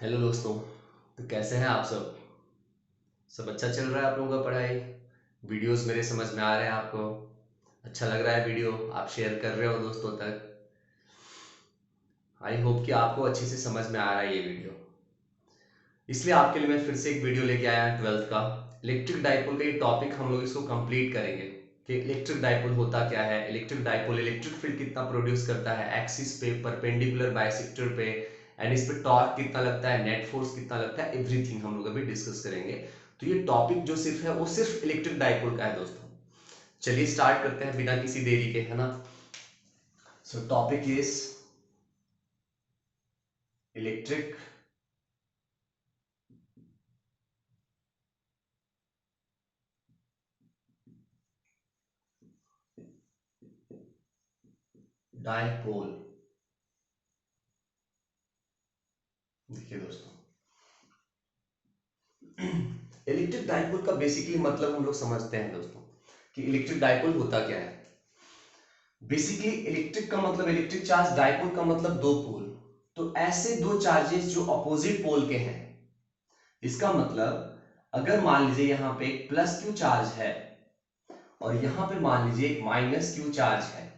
Hello दोस्तों। तो कैसे हैं आप सब? सब अच्छा चल रहा है आप लोगों का पढ़ाई? वीडियोस मेरे समझ में आ रहे हैं आपको? अच्छा लग रहा है वीडियो? आप शेयर कर रहे हो दोस्तों तक? आई होप कि आपको अच्छे से समझ में आ रहा है ये वीडियो। इसलिए आपके लिए मैं फिर से एक वीडियो लेके आया 12th का इलेक्ट्रिक डाइपोल का। ये टॉपिक हम लोग इसको कंप्लीट करेंगे कि इलेक्ट्रिक डाइपोल होता क्या है, इलेक्ट्रिक डाइपोल इलेक्ट्रिक फील्ड कितना प्रोड्यूस करता है एक्सिस पे, परपेंडिकुलर बाइसेक्टर पे, एंड इस पे टॉर्क कितना लगता है, नेट फोर्स कितना लगता है, एवरीथिंग हम लोग अभी डिस्कस करेंगे। तो ये टॉपिक जो सिर्फ है वो सिर्फ इलेक्ट्रिक डाइपोल का है दोस्तों। चलिए स्टार्ट करते हैं बिना किसी देरी के, है ना। सो टॉपिक इज इलेक्ट्रिक डाइपोल। देखिए दोस्तों, इलेक्ट्रिक डाइपोल का बेसिकली मतलब हम लोग समझते हैं दोस्तों कि इलेक्ट्रिक डाइपोल होता क्या है। बेसिकली इलेक्ट्रिक का मतलब इलेक्ट्रिक चार्ज, डाइपोल का मतलब दो पोल। तो ऐसे दो चार्जेस जो अपोजिट पोल के हैं, इसका मतलब अगर मान लीजिए यहां पे एक प्लस क्यू चार्ज है और यहां पे मान लीजिए एक माइनस क्यू चार्ज है,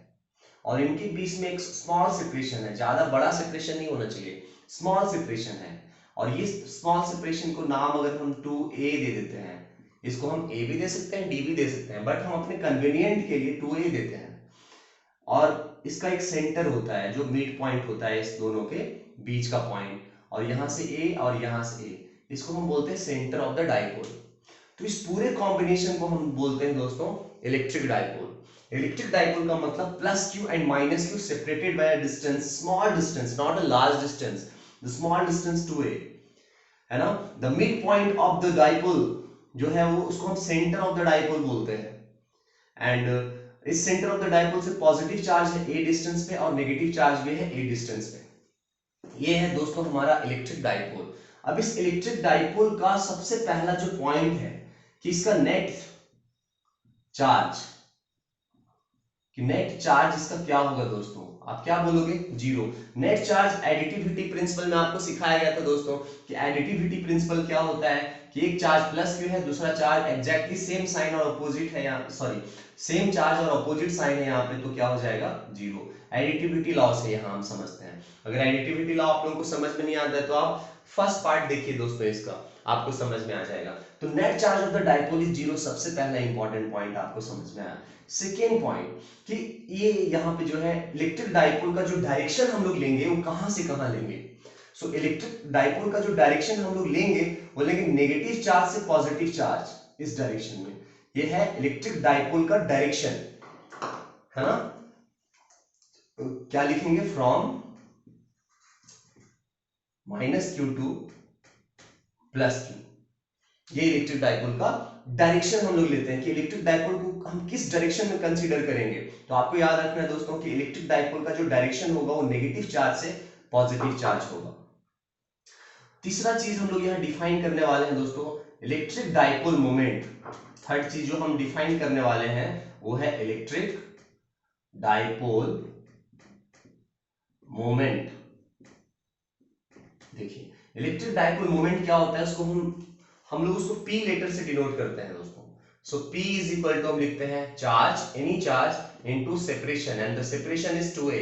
और इनके बीच में एक स्मॉल सेपरेशन है, ज्यादा बड़ा सेपरेशन नहीं होना चाहिए, स्मॉल सेपरेशन है। और ये स्मॉल सेपरेशन को नाम अगर हम 2a दे देते हैं, इसको हम a भी दे सकते हैं, d भी दे सकते हैं, बट हम अपने कन्वीनियंट के लिए 2a देते हैं। और इसका एक सेंटर होता है जो मिड पॉइंट होता है इस दोनों के बीच का पॉइंट, और यहां से a और यहां से a, इसको हम बोलते हैं सेंटर ऑफ द डाइपोल। तो इस पूरे कॉम्बिनेशन को हम बोलते हैं दोस्तों इलेक्ट्रिक डाइपोल। इलेक्ट्रिक डाइपोल का मतलब plus Q and minus Q separated by a distance, small distance, not a large distance, the small distance 2a, है ना। The mid point of the dipole जो है वो, उसको हम सेंटर ऑफ द डाइपोल बोलते हैं। एंड इस सेंटर ऑफ द डाइपोल से पॉजिटिव चार्ज है a डिस्टेंस पे और नेगेटिव चार्ज भी है a डिस्टेंस पे। ये है दोस्तों हमारा इलेक्ट्रिक डाइपोल। अब इस इलेक्ट्रिक डाइपोल का सबसे पहला जो पॉइंट है कि इसका नेट चार्ज, कि नेट चार्ज इसका क्या होगा दोस्तों, आप क्या बोलोगे? Zero. Net charge additivity principle में आपको सिखाया गया था दोस्तों कि एडिटिविटी प्रिंसिपल क्या होता है, कि एक चार्ज प्लस क्यू है, दूसरा चार्ज एग्जैक्टली सेम साइन और अपोजिट है, यहाँ सॉरी सेम चार्ज और अपोजिट साइन है यहाँ पे, तो क्या हो जाएगा? जीरो। एडिटिविटी लॉ से यहाँ हम समझते हैं। अगर एडिटिविटी लॉ आप लोगों को समझ में नहीं आता है तो आप फर्स्ट पार्ट देखिए दोस्तों, इसका आपको समझ में आ जाएगा। तो net charge of the dipole is zero, सबसे पहला इंपॉर्टेंट पॉइंट आपको समझ में आया। सेकेंड पॉइंट कि ये यहाँ पे जो है इलेक्ट्रिक डाइपोल का जो डायरेक्शन हम लोग लेंगे वो कहां से कहां लेंगे। सो इलेक्ट्रिक डाइपोल का जो डायरेक्शन हम लोग लेंगे वो लेंगे नेगेटिव चार्ज से पॉजिटिव चार्ज, इस डायरेक्शन में। ये है इलेक्ट्रिक डाइपोल का डायरेक्शन, है ना। तो क्या लिखेंगे? From minus Q two plus Q. ये इलेक्ट्रिक डाइपोल का डायरेक्शन हम लोग लेते हैं कि इलेक्ट्रिक डाइपोल को हम किस डायरेक्शन में कंसीडर करेंगे। तो आपको याद रखना है दोस्तों कि इलेक्ट्रिक डाइपोल का जो डायरेक्शन होगा वो नेगेटिव चार्ज से पॉजिटिव चार्ज होगा। तीसरा चीज हम लोग यहाँ डिफाइन करने वाले हैं दोस्तों, इलेक्ट्रिक डाइपोल मोमेंट। थर्ड चीज जो हम डिफाइन करने वाले हैं वो है इलेक्ट्रिक डाइपोल मोमेंट। देखिए इलेक्ट्रिक डाइपोल मोमेंट क्या होता है, उसको हम लोग उसको P लेटर से डिनोट करते हैं दोस्तों। सो P इज इक्वल टू हम लिखते हैं charge, any charge into separation, and the separation is 2a।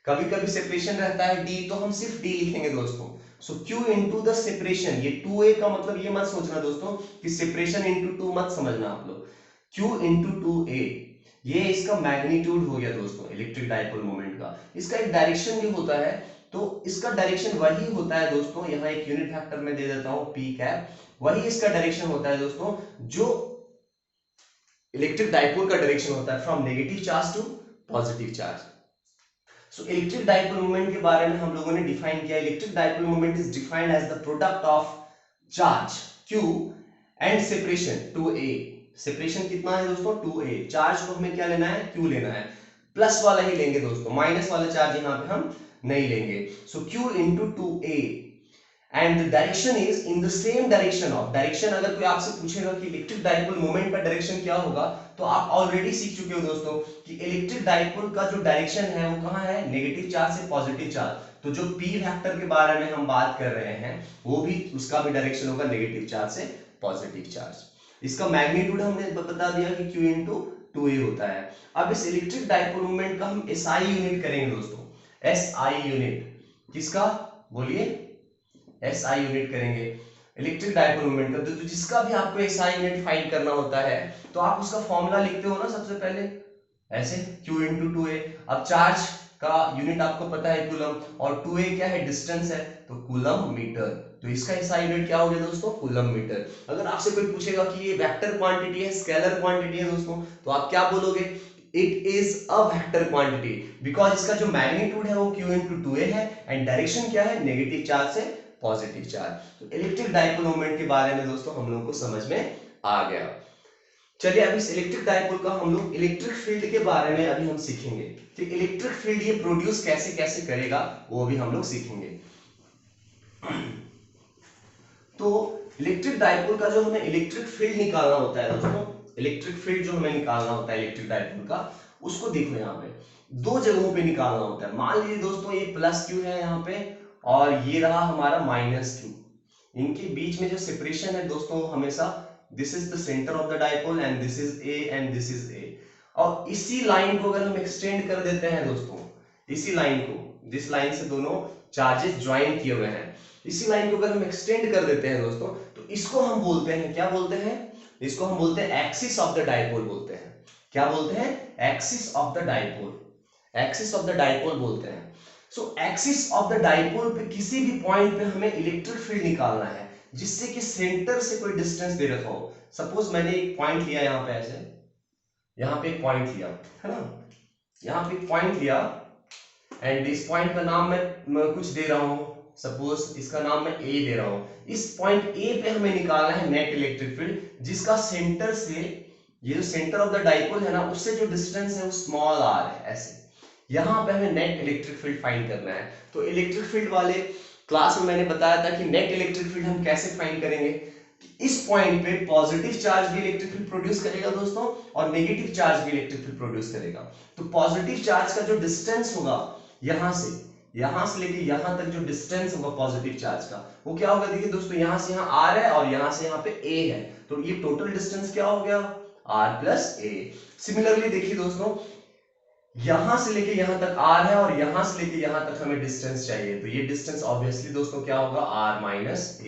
कभी कभी सेपरेशन रहता है d, तो हम सिर्फ d लिखेंगे दोस्तों। सो q इनटू द सेपरेशन, ये 2a का मतलब ये मत सोचना दोस्तों कि सेपरेशन इनटू 2 मत समझना आप लोग, q इनटू 2a, ये इसका मैग्नीट्यूड हो गया दोस्तों इलेक्ट्रिक डाइपोल मोमेंट का। इसका एक डायरेक्शन भी होता है, तो इसका डायरेक्शन वही होता है दोस्तों, यहां एक यूनिट वेक्टर में दे देता हूं p कैप, वही इसका डायरेक्शन होता है दोस्तों जो इलेक्ट्रिक डाइपोल का डायरेक्शन होता है, from negative charge to positive charge. So electric dipole moment के बारे में हम लोगों ने डिफाइन किया। Electric dipole moment is defined as the product of charge q and separation 2a। Separation कितना है दोस्तों? 2a। चार्ज को हमें क्या लेना है? q लेना है। प्लस वाला ही लेंगे दोस्तों, माइनस वाला चार्ज यहां पे हम नहीं लेंगे। सो q into 2a and the direction is in the same direction of, direction अगर कोई आपसे पूछेगा कि इलेक्ट्रिक डाइपोल मोमेंट का डायरेक्शन क्या होगा, तो आप ऑलरेडी सीख चुके हो दोस्तों कि इलेक्ट्रिक डाइपोल का जो डायरेक्शन है वो कहाँ है, नेगेटिव चार्ज से पॉजिटिव चार्ज। तो जो पी वेक्टर के बारे में हम बात कर रहे हैं वो भी, उसका भी डायरेक्शन होगा नेगेटिव चार्ज से पॉजिटिव चार्ज। इसका मैग्नीट्यूड हमने बता दिया कि Q इंटू 2a होता है। अब इस इलेक्ट्रिक डाइपोल मोमेंट का हम SI यूनिट करेंगे दोस्तों, SI यूनिट किसका, बोलिए, SI यूनिट करेंगे इलेक्ट्रिक डाइपोल मोमेंट का। तो जिसका भी आपको SI यूनिट फाइंड करना होता है तो आप उसका फॉर्मूला लिखते हो ना सबसे पहले ऐसे, Q इंटू 2a। अब चार्ज का यूनिट आपको पता है कूलम, और 2a क्या है, डिस्टेंस है, तो कूलम मीटर। तो इसका SI यूनिट क्या हो गया दोस्तों, कूलम मीटर। अगर आपसे कोई पूछेगा कि ये वेक्टर क्वांटिटी है, स्केलर क्वांटिटी है दोस्तों, तो आप क्या बोलोगे, it is a vector quantity, because इसका जो मैग्नीट्यूड है वो Q इंटू 2a है एंड डायरेक्शन क्या है, नेगेटिव चार्ज से पॉजिटिव चार्ज। तो इलेक्ट्रिक डाइपोल मोमेंट के बारे में दोस्तों हम लोगों को समझ में आ गया। चलिए अब इस इलेक्ट्रिक डाइपोल का हम लोग इलेक्ट्रिक फील्ड के बारे में अभी हम सीखेंगे कि इलेक्ट्रिक फील्ड ये प्रोड्यूस कैसे कैसे करेगा, वो भी हम लोग सीखेंगे। तो इलेक्ट्रिक डाइपोल का जो हमें इलेक्ट्रिक फील्ड निकालना होता है दोस्तों, इलेक्ट्रिक फील्ड जो हमें निकालना होता है इलेक्ट्रिक डाइपोल का, उसको देखो यहाँ पे दो जगहों पे निकालना होता है। मान लीजिए दोस्तों ये प्लस Q है यहाँ पे और ये रहा हमारा माइनस Q। इनके बीच में जो सेपरेशन है दोस्तों हमेशा, this is the centre of the dipole and this is A and this is A। और इसी लाइन को अगर हम एक्सटेंड कर देते हैं दोस्तों, इसी लाइन को, जिस लाइन से दोनों चार्जेस ज्वाइन किए हुए हैं, इसी लाइन को अगर हम एक्सटेंड कर देते हैं दोस्तों, तो इसको हम बोलते हैं, क्या बोलते हैं, इसको हम बोलते हैं एक्सिस ऑफ द डाइपोल बोलते हैं। क्या बोलते हैं, axis of the dipole, axis of the dipole बोलते हैं। सो एक्सिस ऑफ द डाइपोल पे किसी भी पॉइंट पे हमें इलेक्ट्रिक फील्ड निकालना है जिससे कि सेंटर से कोई डिस्टेंस दे रखा हो। सपोज मैंने एक पॉइंट लिया यहाँ पे ऐसे, यहाँ पे एक पॉइंट लिया है ना, यहाँ पे एक पॉइंट लिया एंड इस पॉइंट का नाम मैं कुछ दे रहा हूँ, सपोज इसका नाम मैं A दे रहा हूँ। इस पॉइंट A पे हमें निकालना है नेट इलेक्ट्रिक फील्ड जिसका सेंटर से, ये जो सेंटर ऑफ द डाइपोल है ना, उससे जो डिस्टेंस है वो स्मॉल r है ऐसे। यहाँ पे हमें नेट इलेक्ट्रिक फील्ड फाइंड करना है। तो इलेक्ट्रिक फील्ड वाले क्लास में मैंने बताया था कि नेट इलेक्ट्रिक फील्ड हम कैसे फाइंड करेंगे, इस पॉइंट पे पॉजिटिव चार्ज भी इलेक्ट्रिक फील्ड प्रोड्यूस करेगा दोस्तों और नेगेटिव चार्ज भी इलेक्ट्रिक फील्ड प्रोड्यूस करेगा। तो पॉजिटिव चार्ज का जो डिस्टेंस होगा यहां से लेके यहां तक, जो डिस्टेंस होगा पॉजिटिव चार्ज का, वो क्या होगा, देखिए दोस्तों यहां से यहां r है और यहां से यहां पे a है, तो ये टोटल डिस्टेंस क्या हो गया, r प्लस a। सिमिलरली देखिए दोस्तों, यहां से लेके यहां तक r है और यहां से लेके यहां तक हमें डिस्टेंस चाहिए, तो ये डिस्टेंस ऑब्वियसली दोस्तों क्या होगा, r माइनस a।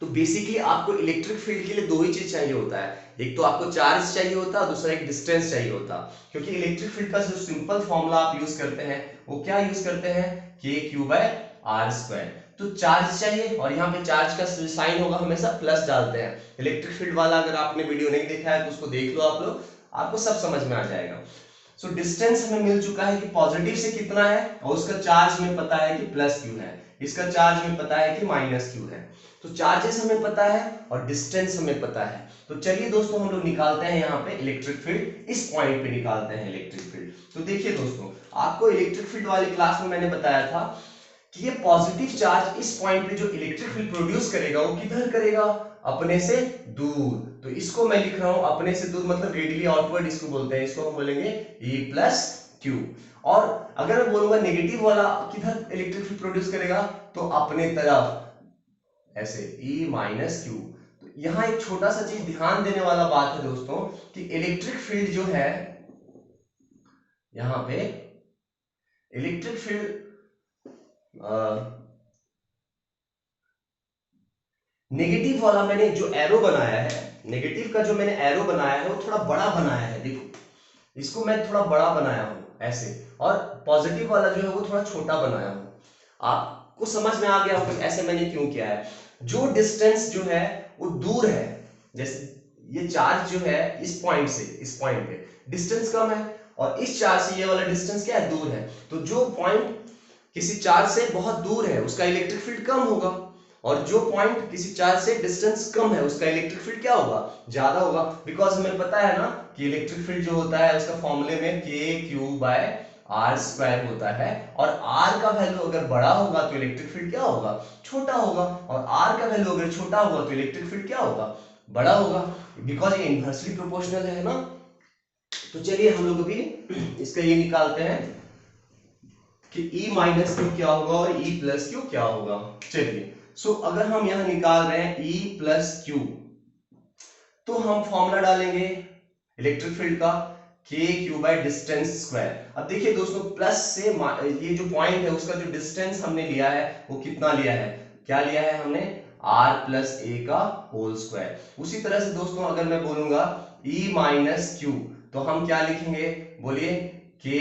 तो बेसिकली आपको इलेक्ट्रिक फील्ड के लिए दो ही चीज चाहिए होता है, एक तो आपको चार्ज चाहिए होता है, दूसरा एक डिस्टेंस चाहिए होता। क्योंकि इलेक्ट्रिक फील्ड का जो सिंपल फॉर्मूला आप यूज करते हैं वो क्या यूज करते हैं, KQ/r²। तो चार्ज चाहिए और यहाँ पे चार्ज का साइन होगा हमेशा प्लस डालते हैं। इलेक्ट्रिक फील्ड वाला अगर आपने वीडियो नहीं देखा है तो उसको देख लो आप लोग, आपको सब समझ में आ जाएगा। सो डिस्टेंस हमें मिल चुका है कि पॉजिटिव से कितना है और उसका चार्ज हमें पता है कि प्लस Q है, इसका चार्ज हमें पता है कि माइनस Q है। तो चार्जेस हमें पता है और डिस्टेंस हमें पता है। तो चलिए दोस्तों हम लोग निकालते हैं यहाँ पे इलेक्ट्रिक फील्ड, इस पॉइंट पे निकालते हैं इलेक्ट्रिक फील्ड। तो देखिए दोस्तों, आपको इलेक्ट्रिक फील्ड वाली क्लास में मैंने बताया था कि ये पॉजिटिव चार्ज इस पॉइंट पे जो इलेक्ट्रिक फील्ड प्रोड्यूस करेगा वो किधर करेगा, अपने से दूर। तो इसको मैं लिख रहा हूं अपने से दूर, मतलब रेडियली आउटवर्ड इसको बोलते हैं, इसको हम बोलेंगे E प्लस Q। और अगर मैं बोलूंगा नेगेटिव वाला किधर इलेक्ट्रिक फील्ड प्रोड्यूस करेगा, तो अपने तरफ ऐसे E माइनस Q। तो यहाँ एक छोटा सा चीज ध्यान देने वाला बात है दोस्तों कि इलेक्ट्रिक फील्ड जो है, यहाँ पे इलेक्ट्रिक फील्ड नेगेटिव वाला मैंने जो एरो बनाया है, नेगेटिव का जो मैंने एरो बनाया है वो थोड़ा बड़ा बनाया है, देखो इसको मैं थोड़ा बड़ा बनाया हूं ऐसे, और पॉजिटिव वाला जो है वो थोड़ा छोटा बनाया हूं। आपको समझ में आ गया होगा ऐसे मैंने क्यों किया है। जो डिस्टेंस जो है वो दूर है, जैसे ये चार्ज जो है इस पॉइंट से इस पॉइंट पे डिस्टेंस कम है और इस चार्ज से ये वाला डिस्टेंस क्या है, दूर है। तो जो पॉइंट किसी चार्ज से बहुत दूर है उसका इलेक्ट्रिक फील्ड कम होगा, और जो पॉइंट किसी चार्ज से डिस्टेंस कम है उसका इलेक्ट्रिक फील्ड क्या होगा, ज्यादा होगा। बिकॉज हमें पता है ना कि इलेक्ट्रिक फील्ड जो होता है उसका फॉर्मूले में KQ/r² होता है, और r का वैल्यू अगर बड़ा होगा तो इलेक्ट्रिक फील्ड क्या होगा, छोटा होगा, और r का वैल्यू अगर छोटा होगा तो इलेक्ट्रिक फील्ड क्या होगा, बड़ा होगा, बिकॉज ये इनवर्सली प्रोपोर्शनल है ना। तो चलिए हम लोग अभी इसका ये निकालते हैं कि e माइनस क्यू क्या होगा और e प्लस क्यू क्या होगा। चलिए सो अगर हम यहां निकाल रहे हैं e प्लस क्यू, तो हम फॉर्मूला डालेंगे इलेक्ट्रिक फील्ड का के क्यू बाय डिस्टेंस स्क्वायर। अब देखिए दोस्तों, प्लस से ये जो पॉइंट है उसका जो डिस्टेंस हमने लिया है वो कितना लिया है, क्या लिया है हमने, r प्लस ए का होल स्क्वायर। उसी तरह से दोस्तों अगर मैं बोलूंगा e माइनस क्यू, तो हम क्या लिखेंगे, बोलिए, K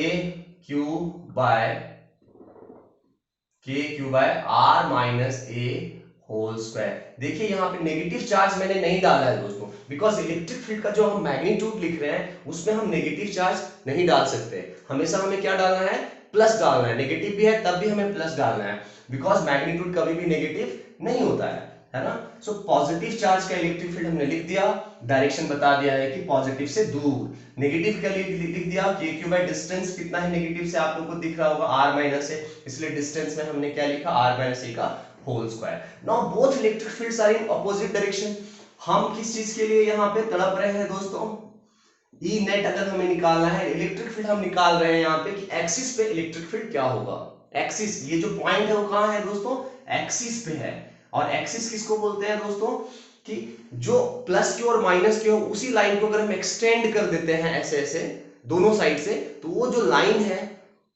Q by R minus A whole square. देखिए यहाँ पे नेगेटिव चार्ज मैंने नहीं डाला है दोस्तों, बिकॉज इलेक्ट्रिक फील्ड का जो हम मैग्नीट्यूड लिख रहे हैं उसमें हम नेगेटिव चार्ज नहीं डाल सकते। हमेशा हमें क्या डालना है, प्लस डालना है। नेगेटिव भी है तब भी हमें प्लस डालना है, बिकॉज मैग्नीट्यूड कभी भी नेगेटिव नहीं होता है ना। सो पॉजिटिव चार्ज का इलेक्ट्रिक फील्ड हमने लिख दिया, डायरेक्शन बता दिया है कि पॉजिटिव से दूर। नेगेटिव का लिख दिया, के क्यू बाय डिस्टेंस कितना है नेगेटिव से, आप लोग को दिख रहा होगा r माइनस है, इसलिए डिस्टेंस में हमने क्या लिखा, r माइनस ए का whole square. Now both electric fields are in opposite direction. हम किस चीज के लिए यहाँ पे तड़प रहे हैं दोस्तों, ई नेट अगर हमें निकालना है, इलेक्ट्रिक फील्ड हम निकाल रहे हैं यहाँ पे कि एक्सिस पे इलेक्ट्रिक फील्ड क्या होगा। एक्सिस, ये जो पॉइंट है वो कहाँ है दोस्तों, एक्सिस पे है। और एक्सिस किसको बोलते हैं दोस्तों, कि जो प्लस क्यू और माइनस क्यू है उसी लाइन को अगर हम एक्सटेंड कर देते हैं ऐसे ऐसे दोनों साइड से, तो वो जो लाइन है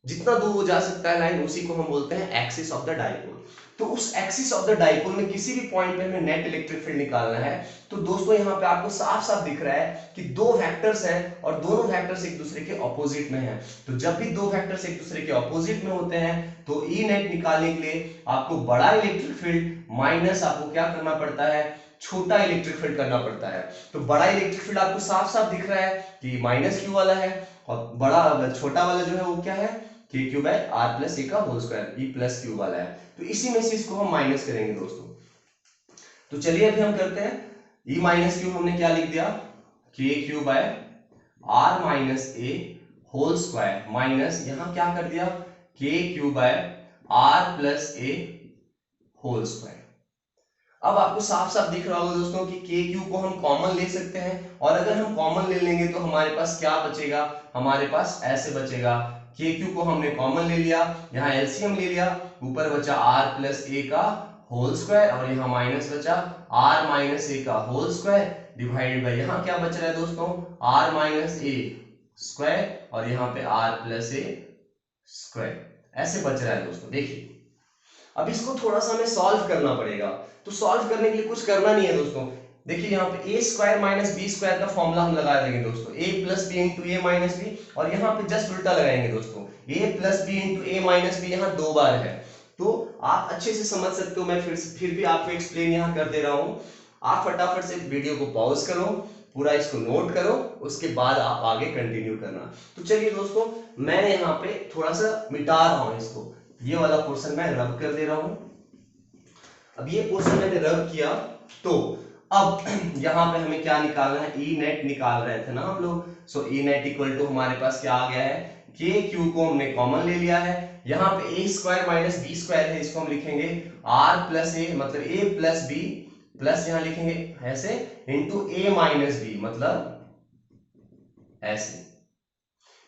जितना दूर वो जा सकता है लाइन, उसी को हम बोलते हैं एक्सिस ऑफ द डाइपोल। तो उस एक्सिस ऑफ द डाइपोल में किसी भी पॉइंट पे हमें नेट इलेक्ट्रिक फील्ड निकालना है। तो दोस्तों यहाँ पे आपको साफ साफ दिख रहा है कि दो वेक्टर्स हैं और दोनों वेक्टर्स एक दूसरे के ऑपोजिट में हैं। तो जब भी दो वेक्टर्स एक दूसरे के ऑपोजिट में होते हैं तो ई नेट निकालने के लिए आपको बड़ा इलेक्ट्रिक फील्ड माइनस आपको क्या करना पड़ता है, छोटा इलेक्ट्रिक फील्ड करना पड़ता है। तो बड़ा इलेक्ट्रिक फील्ड आपको साफ साफ दिख रहा है कि माइनस क्यू वाला है, और बड़ा छोटा वाला जो है वो क्या है, K Q by R plus A का whole square, E plus Q वाला है। तो इसी में से इसको हम माइनस करेंगे दोस्तों। तो चलिए अभी हम करते हैं, ई माइनस क्यू हमने क्या लिख दिया, K Q by R minus A whole square, minus यहां क्या कर दिया, K Q by R plus A whole square. अब आपको साफ साफ दिख रहा होगा दोस्तों कि के क्यू को हम कॉमन ले सकते हैं, और अगर हम कॉमन ले लेंगे तो हमारे पास क्या बचेगा, हमारे पास ऐसे बचेगा, के क्यू को हमने कॉमन ले लिया, यहाँ एलसीएम ले लिया, ऊपर बचा आर प्लस ए का होल स्क्वायर, और यहाँ माइनस बचा आर माइनस ए का होल स्क्वायर, डिवाइड बाय यहाँ क्या बच रहा है दोस्तों, आर माइनस ए स्क्वायर, और यहाँ पे आर प्लस ए स्क्वायर, ऐसे बच रहा है दोस्तों। देखिए अब इसको थोड़ा सा हमें सॉल्व करना पड़ेगा। तो सॉल्व करने के लिए कुछ करना नहीं है दोस्तों, देखिए यहाँ पे ए स्क्वायर माइनस बी स्क्वायर का फॉर्मूला हम लगा देंगे दोस्तों, ए प्लस बी इंटू ए माइनस बी, और यहाँ पे जस्ट उल्टा लगाएंगे दोस्तों, ए प्लस बी इंटू ए माइनस बी यहाँ दो बार है। तो आप अच्छे से समझ सकते हो, मैं फिर भी आपको एक्सप्लेन यहाँ कर दे रहा हूँ। आप फटाफट से वीडियो को पॉज करो, पूरा इसको नोट करो, उसके बाद आप आगे कंटिन्यू करना। तो चलिए दोस्तों, मैं यहाँ पे थोड़ा सा मिटा रहा हूँ इसको, ये वाला पोर्शन मैं रब कर दे रहा हूं। अब ये पोर्शन मैंने रब किया, तो अब यहां पे हमें क्या निकालना है, ई नेट निकाल रहे थे ना हम लोग। सो ई नेट इक्वल टू हमारे पास क्या आ गया है, के क्यू को हमने कॉमन ले लिया है, यहाँ पे ए स्क्वायर माइनस बी स्क्वायर है, इसको हम लिखेंगे आर प्लस ए, मतलब ए प्लस बी, प्लस यहां लिखेंगे ऐसे, इंटू ए माइनस बी, मतलब ऐसे।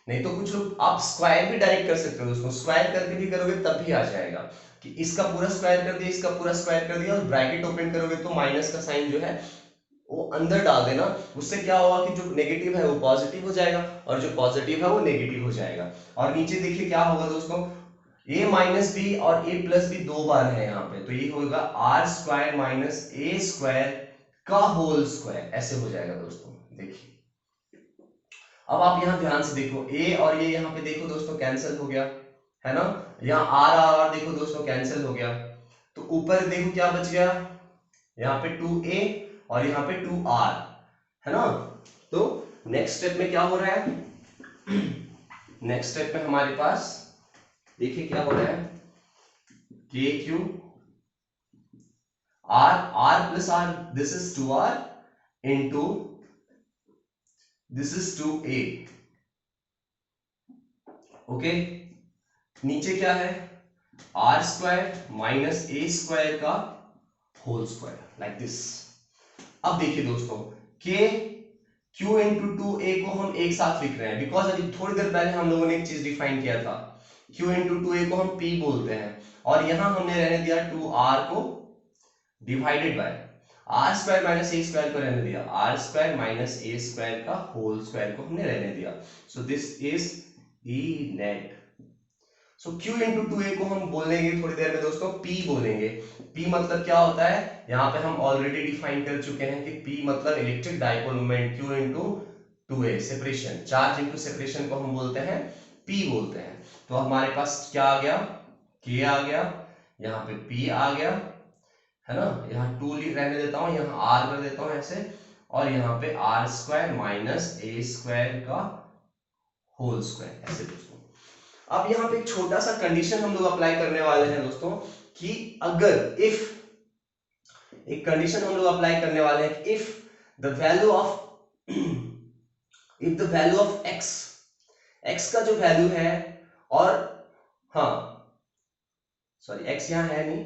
नहीं तो कुछ लोग आप स्क्वायर भी डायरेक्ट कर सकते हो दोस्तों, स्क्वायर करके भी करोगे तब भी आ जाएगा कि इसका पूरा स्क्वायर कर दिया, इसका पूरा स्क्वायर कर दिया, और ब्रैकेट ओपन करोगे तो माइनस का साइन जो है वो अंदर डाल देना। उससे क्या होगा कि जो नेगेटिव है वो पॉजिटिव हो जाएगा, और जो पॉजिटिव है वो नेगेटिव हो जाएगा। और नीचे देखिए क्या होगा दोस्तों, a माइनस बी और a प्लस बी दो बार है यहाँ पे, तो ये होगा R square minus A square का होल स्क्वायर, ऐसे हो जाएगा दोस्तों। देखिए अब आप यहाँ ध्यान से देखो, a और ये यहाँ पे देखो दोस्तों कैंसिल हो गया है ना, यहाँ आर देखो दोस्तों कैंसिल हो गया, तो ऊपर देखो क्या बच गया, यहाँ पे 2a और यहाँ पे 2r है ना। तो नेक्स्ट स्टेप में क्या हो रहा है, नेक्स्ट स्टेप में हमारे पास देखिए क्या हो रहा है, K Q R plus R, this is 2r into this is 2a, okay. नीचे क्या है, r² माइनस a² का होल स्क्वायर, लाइक दिस। अब देखिए दोस्तों, के Q इंटू 2A को हम एक साथ लिख रहे हैं, बिकॉज अभी थोड़ी देर पहले हम लोगों ने एक चीज डिफाइन किया था, Q इंटू 2A को हम P बोलते हैं, और यहां हमने रहने दिया 2R को divided by R square minus A square को रहने दिया, R square minus A square का होल स्क्वायर को हमने रहने दिया। So this is E net. So Q into 2A को हम बोलेंगे थोड़ी देर में दोस्तों P बोलेंगे। P मतलब क्या होता है, यहाँ पे हम ऑलरेडी डिफाइन कर चुके हैं कि P मतलब electric dipole moment, Q into 2A separation, charge into separation को हम बोलते हैं P बोलते हैं। तो हमारे पास क्या आ गया, K आ गया, यहाँ पे P आ गया, है ना, यहाँ 2 रहने देता हूँ, यहाँ R कर देता हूँ ऐसे, और यहाँ पे R square minus A square का होल स्क्वायर ऐसे दोस्तों। अब यहाँ पे एक छोटा सा कंडीशन हम लोग अप्लाई करने वाले हैं दोस्तों, कि अगर एक कंडीशन हम लोग अप्लाई करने वाले हैं, if the value of x का जो वैल्यू है, और हाँ सॉरी एक्स यहाँ है नहीं,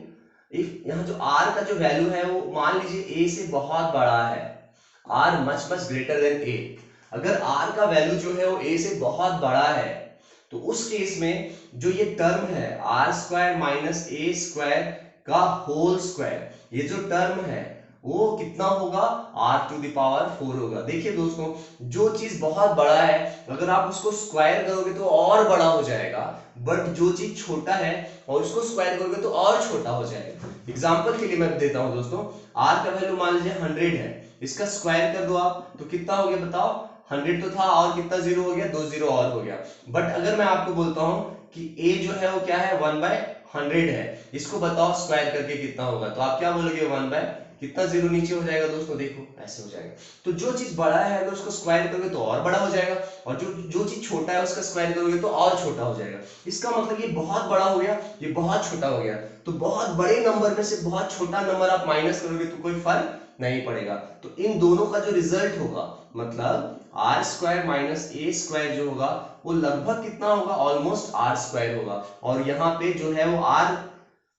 इफ यहाँ जो आर का जो वैल्यू है वो मान लीजिए ए से बहुत बड़ा है, आर मच ग्रेटर देन ए, अगर आर का वैल्यू जो है वो ए से बहुत बड़ा है, तो उस केस में जो ये टर्म है R square minus A square का होल स्क्वायर, ये जो टर्म है वो कितना होगा, r टू द पावर 4 होगा। देखिए दोस्तों, जो चीज बहुत बड़ा है अगर आप उसको स्क्वायर करोगे तो और बड़ा हो जाएगा, बट जो चीज छोटा है और उसको स्क्वायर करोगे तो और छोटा हो जाएगा। एग्जांपल के लिए मैं देता हूं दोस्तों, r का वैल्यू मान लीजिए 100 है, इसका स्क्वायर कर दो आप तो कितना हो गया बताओ, 100 तो था और कितना जीरो हो गया, 2 जीरो और हो गया। बट अगर मैं आपको बोलता हूं कि a जो है वो क्या है 1/100 है, इसको बताओ स्क्वायर करके कितना होगा, तो आप क्या बोलोगे 1 बाय कितना जीरो नीचे हो जाएगा दोस्तों, देखो ऐसे हो जाएगा। तो जो चीज बड़ा है अगर उसको स्क्वायर करोगे तो और बड़ा हो जाएगा, और जो चीज छोटा है उसका स्क्वायर करोगे तो और छोटा हो जाएगा। इसका मतलब ये बहुत बड़ा हो गया, ये बहुत छोटा हो गया, तो बहुत बड़े नंबर में से बहुत छोटा नंबर आप माइनस करोगे तो कोई फर्क नहीं पड़ेगा। तो इन दोनों का जो रिजल्ट होगा, मतलब R square minus A square जो होगा वो लगभग कितना होगा, ऑलमोस्ट आर स्क्वायर होगा। और यहाँ पे जो है वो आर,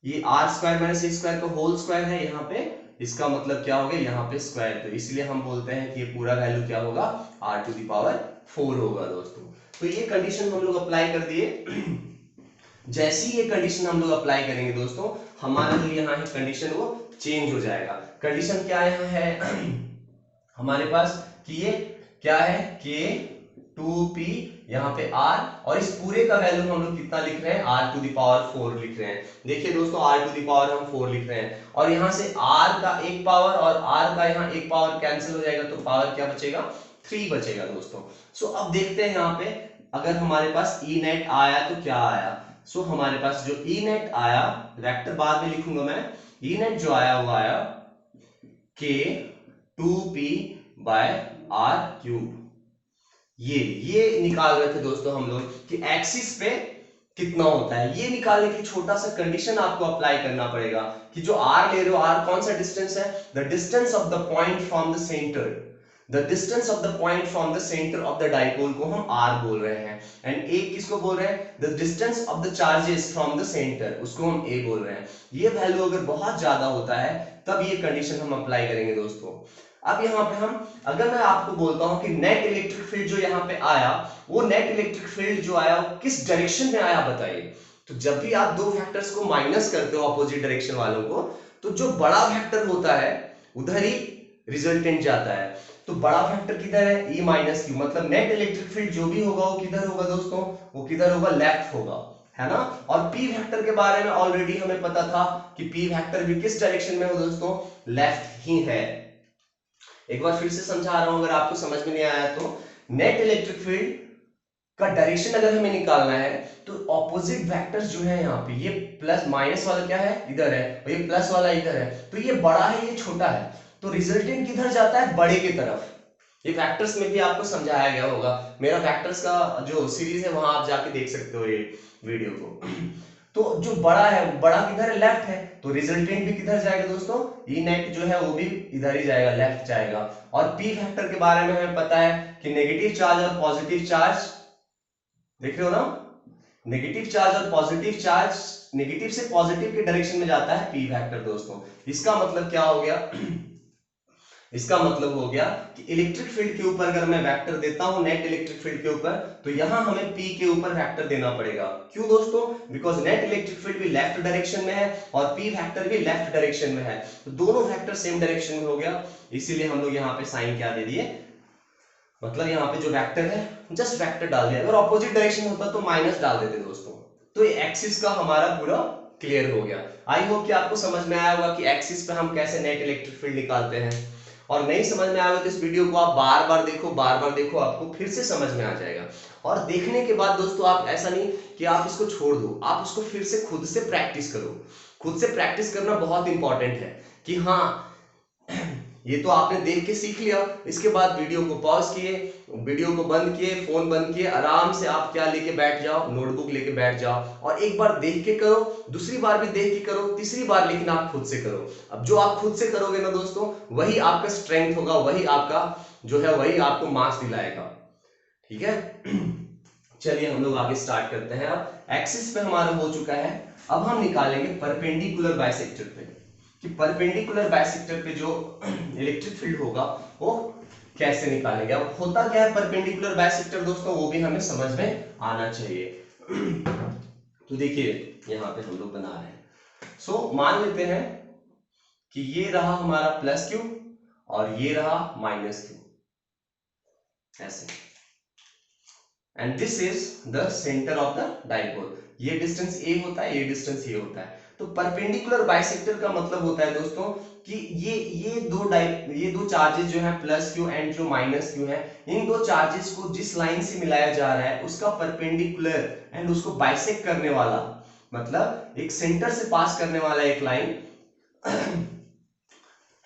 ये R square minus A square का होल स्क्वायर है, यहाँ पे इसका मतलब क्या हो गया, यहाँ पे स्क्वायर, तो इसलिए हम बोलते हैं कि ये पूरा वैल्यू क्या होगा, r टू द पावर 4 होगा दोस्तों। तो ये कंडीशन हम लोग अप्लाई कर दिए। जैसी ये कंडीशन हम लोग अप्लाई करेंगे दोस्तों, हमारा जो यहाँ है कंडीशन वो चेंज हो जाएगा। कंडीशन क्या यहाँ है हमारे पास, कि ये क्या है K2P, यहाँ पे R, और इस पूरे का वैल्यू हम लोग कितना लिख रहे हैं, R टू द पावर 4 लिख रहे हैं। देखिए दोस्तों, R टू द पावर हम 4 लिख रहे हैं, और यहाँ से R का एक पावर और R का यहाँ एक पावर कैंसिल हो जाएगा, तो पावर क्या बचेगा, 3 बचेगा दोस्तों। सो अब देखते हैं यहाँ पे, अगर हमारे पास E नेट आया तो क्या आया। सो हमारे पास जो E नेट आया, वेक्टर बाद में लिखूंगा मैं, E नेट जो आया वो आया K2P बाय R क्यूब। ये निकाल रहे थे दोस्तों हम लोग कि एक्सिस पे कितना होता है, ये निकालने के लिए छोटा सा कंडीशन आपको अप्लाई करना पड़ेगा कि जो r ले रहे हो, r कौन सा डिस्टेंस है, the distance of the point from the centre, the distance of the point from the centre of the dipole को हम r बोल रहे हैं, एंड a किसको बोल रहे हैं, the distance of the charges from the centre, उसको हम a बोल रहे हैं। ये वैल्यू अगर बहुत ज्यादा होता है तब ये कंडीशन हम अप्लाई करेंगे दोस्तों। अब यहाँ पे हम, अगर मैं आपको बोलता हूं कि नेट इलेक्ट्रिक फील्ड जो यहाँ पे आया, वो नेट इलेक्ट्रिक फील्ड जो आया वो किस डायरेक्शन में आया बताइए। तो जब भी आप दो वेक्टर्स को माइनस करते हो ऑपोजिट डायरेक्शन वालों को, तो जो बड़ा वेक्टर होता है उधर ही रिजल्टेंट जाता है। तो बड़ा वेक्टर किधर है, E माइनस क्यू, मतलब नेट इलेक्ट्रिक फील्ड जो भी होगा वो किधर होगा दोस्तों, वो किधर होगा, लेफ्ट होगा, है ना। और P वेक्टर के बारे में ऑलरेडी हमें पता था कि P वेक्टर भी किस डायरेक्शन में हो दोस्तों, लेफ्ट ही है। एक बार फिर से समझा रहा हूं, अगर आपको समझ में नहीं आया तो, नेट इलेक्ट्रिक फील्ड का डायरेक्शन अगर हमें निकालना है तो ऑपोजिट वेक्टर्स जो है यहाँ पे, ये प्लस माइनस वाला क्या है इधर है, और ये प्लस वाला इधर है, तो ये बड़ा है ये छोटा है, तो रिजल्टेंट किधर जाता है, बड़े की तरफ। ये वेक्टर्स में भी आपको समझाया गया होगा, मेरा वेक्टर्स का जो सीरीज है वहां आप जाके देख सकते हो ये वीडियो को। तो जो बड़ा है, बड़ा किधर है, लेफ्ट है, तो रिजल्टेंट भी किधर जाएगा दोस्तों, ई नेट जो है वो भी इधर ही जाएगा, लेफ्ट जाएगा। और पी वेक्टर के बारे में हमें पता है कि नेगेटिव चार्ज और पॉजिटिव चार्ज, देख रहे हो ना, नेगेटिव चार्ज और पॉजिटिव चार्ज, नेगेटिव से पॉजिटिव के डायरेक्शन में जाता है पी वेक्टर दोस्तों। इसका मतलब क्या हो गया इसका मतलब हो गया कि इलेक्ट्रिक फील्ड के ऊपर अगर मैं वेक्टर देता हूं नेट इलेक्ट्रिक फील्ड के ऊपर, तो यहां हमें P के ऊपर वेक्टर देना पड़ेगा। क्यों दोस्तों? बिकॉज नेट इलेक्ट्रिक फील्ड भी लेफ्ट डायरेक्शन में है और P वेक्टर भी लेफ्ट डायरेक्शन में है, तो दोनों वेक्टर सेम डायरेक्शन में हो गया, इसीलिए हम लोग यहाँ पे साइन क्या दे दिए, मतलब यहाँ पे जो वेक्टर है जस्ट वेक्टर डाल दिया। अगर ऑपोजिट डायरेक्शन होता तो माइनस डाल देते दोस्तों। तो ये एक्सिस का हमारा पूरा क्लियर हो गया। आई होप कि आपको समझ में आया होगा कि एक्सिस पे हम कैसे नेट इलेक्ट्रिक फील्ड निकालते हैं। और नहीं समझ में आया हो तो इस वीडियो को आप बार बार देखो, आपको फिर से समझ में आ जाएगा। और देखने के बाद दोस्तों आप ऐसा नहीं कि आप इसको छोड़ दो, आप उसको फिर से खुद से प्रैक्टिस करो। खुद से प्रैक्टिस करना बहुत इंपॉर्टेंट है कि हाँ ये तो आपने देख के सीख लिया, इसके बाद वीडियो को पॉज किए, वीडियो को बंद किए, फोन बंद किए, आराम से आप क्या लेके बैठ जाओ, नोटबुक लेके बैठ जाओ और एक बार देख के करो, दूसरी बार भी देख के करो, तीसरी बार लेकिन आप खुद से करो। अब जो आप खुद से करोगे ना दोस्तों, वही आपका स्ट्रेंथ होगा, वही आपका जो है वही आपको मार्क्स दिलाएगा। ठीक है चलिए हम लोग आगे स्टार्ट करते हैं। अब एक्सिस पे हमारा हो चुका है, अब हम निकालेंगे परपेंडिकुलर बाइसेक्टर पे, कि परपेंडिकुलर बाइसेक्टर पे जो इलेक्ट्रिक फील्ड होगा वो कैसे निकालेंगे। अब होता क्या है परपेंडिकुलर बाइसेक्टर दोस्तों, वो भी हमें समझ में आना चाहिए। तो देखिए यहाँ पे हम लोग बना रहे हैं। सो मान लेते हैं कि ये रहा हमारा प्लस क्यू और ये रहा माइनस क्यू, ऐसे, and this is the centre of the dipole. ये डिस्टेंस ए होता है, ये डिस्टेंस ये होता है। तो परपेंडिकुलर बाइसेक्टर का मतलब होता है दोस्तों कि ये दो चार्जेस जो है प्लस क्यू एंड जो माइनस क्यू है, इन दो चार्जेस को जिस लाइन से मिलाया जा रहा है उसका परपेंडिकुलर एंड उसको बाइसेक्ट करने वाला, मतलब एक सेंटर से पास करने वाला एक लाइन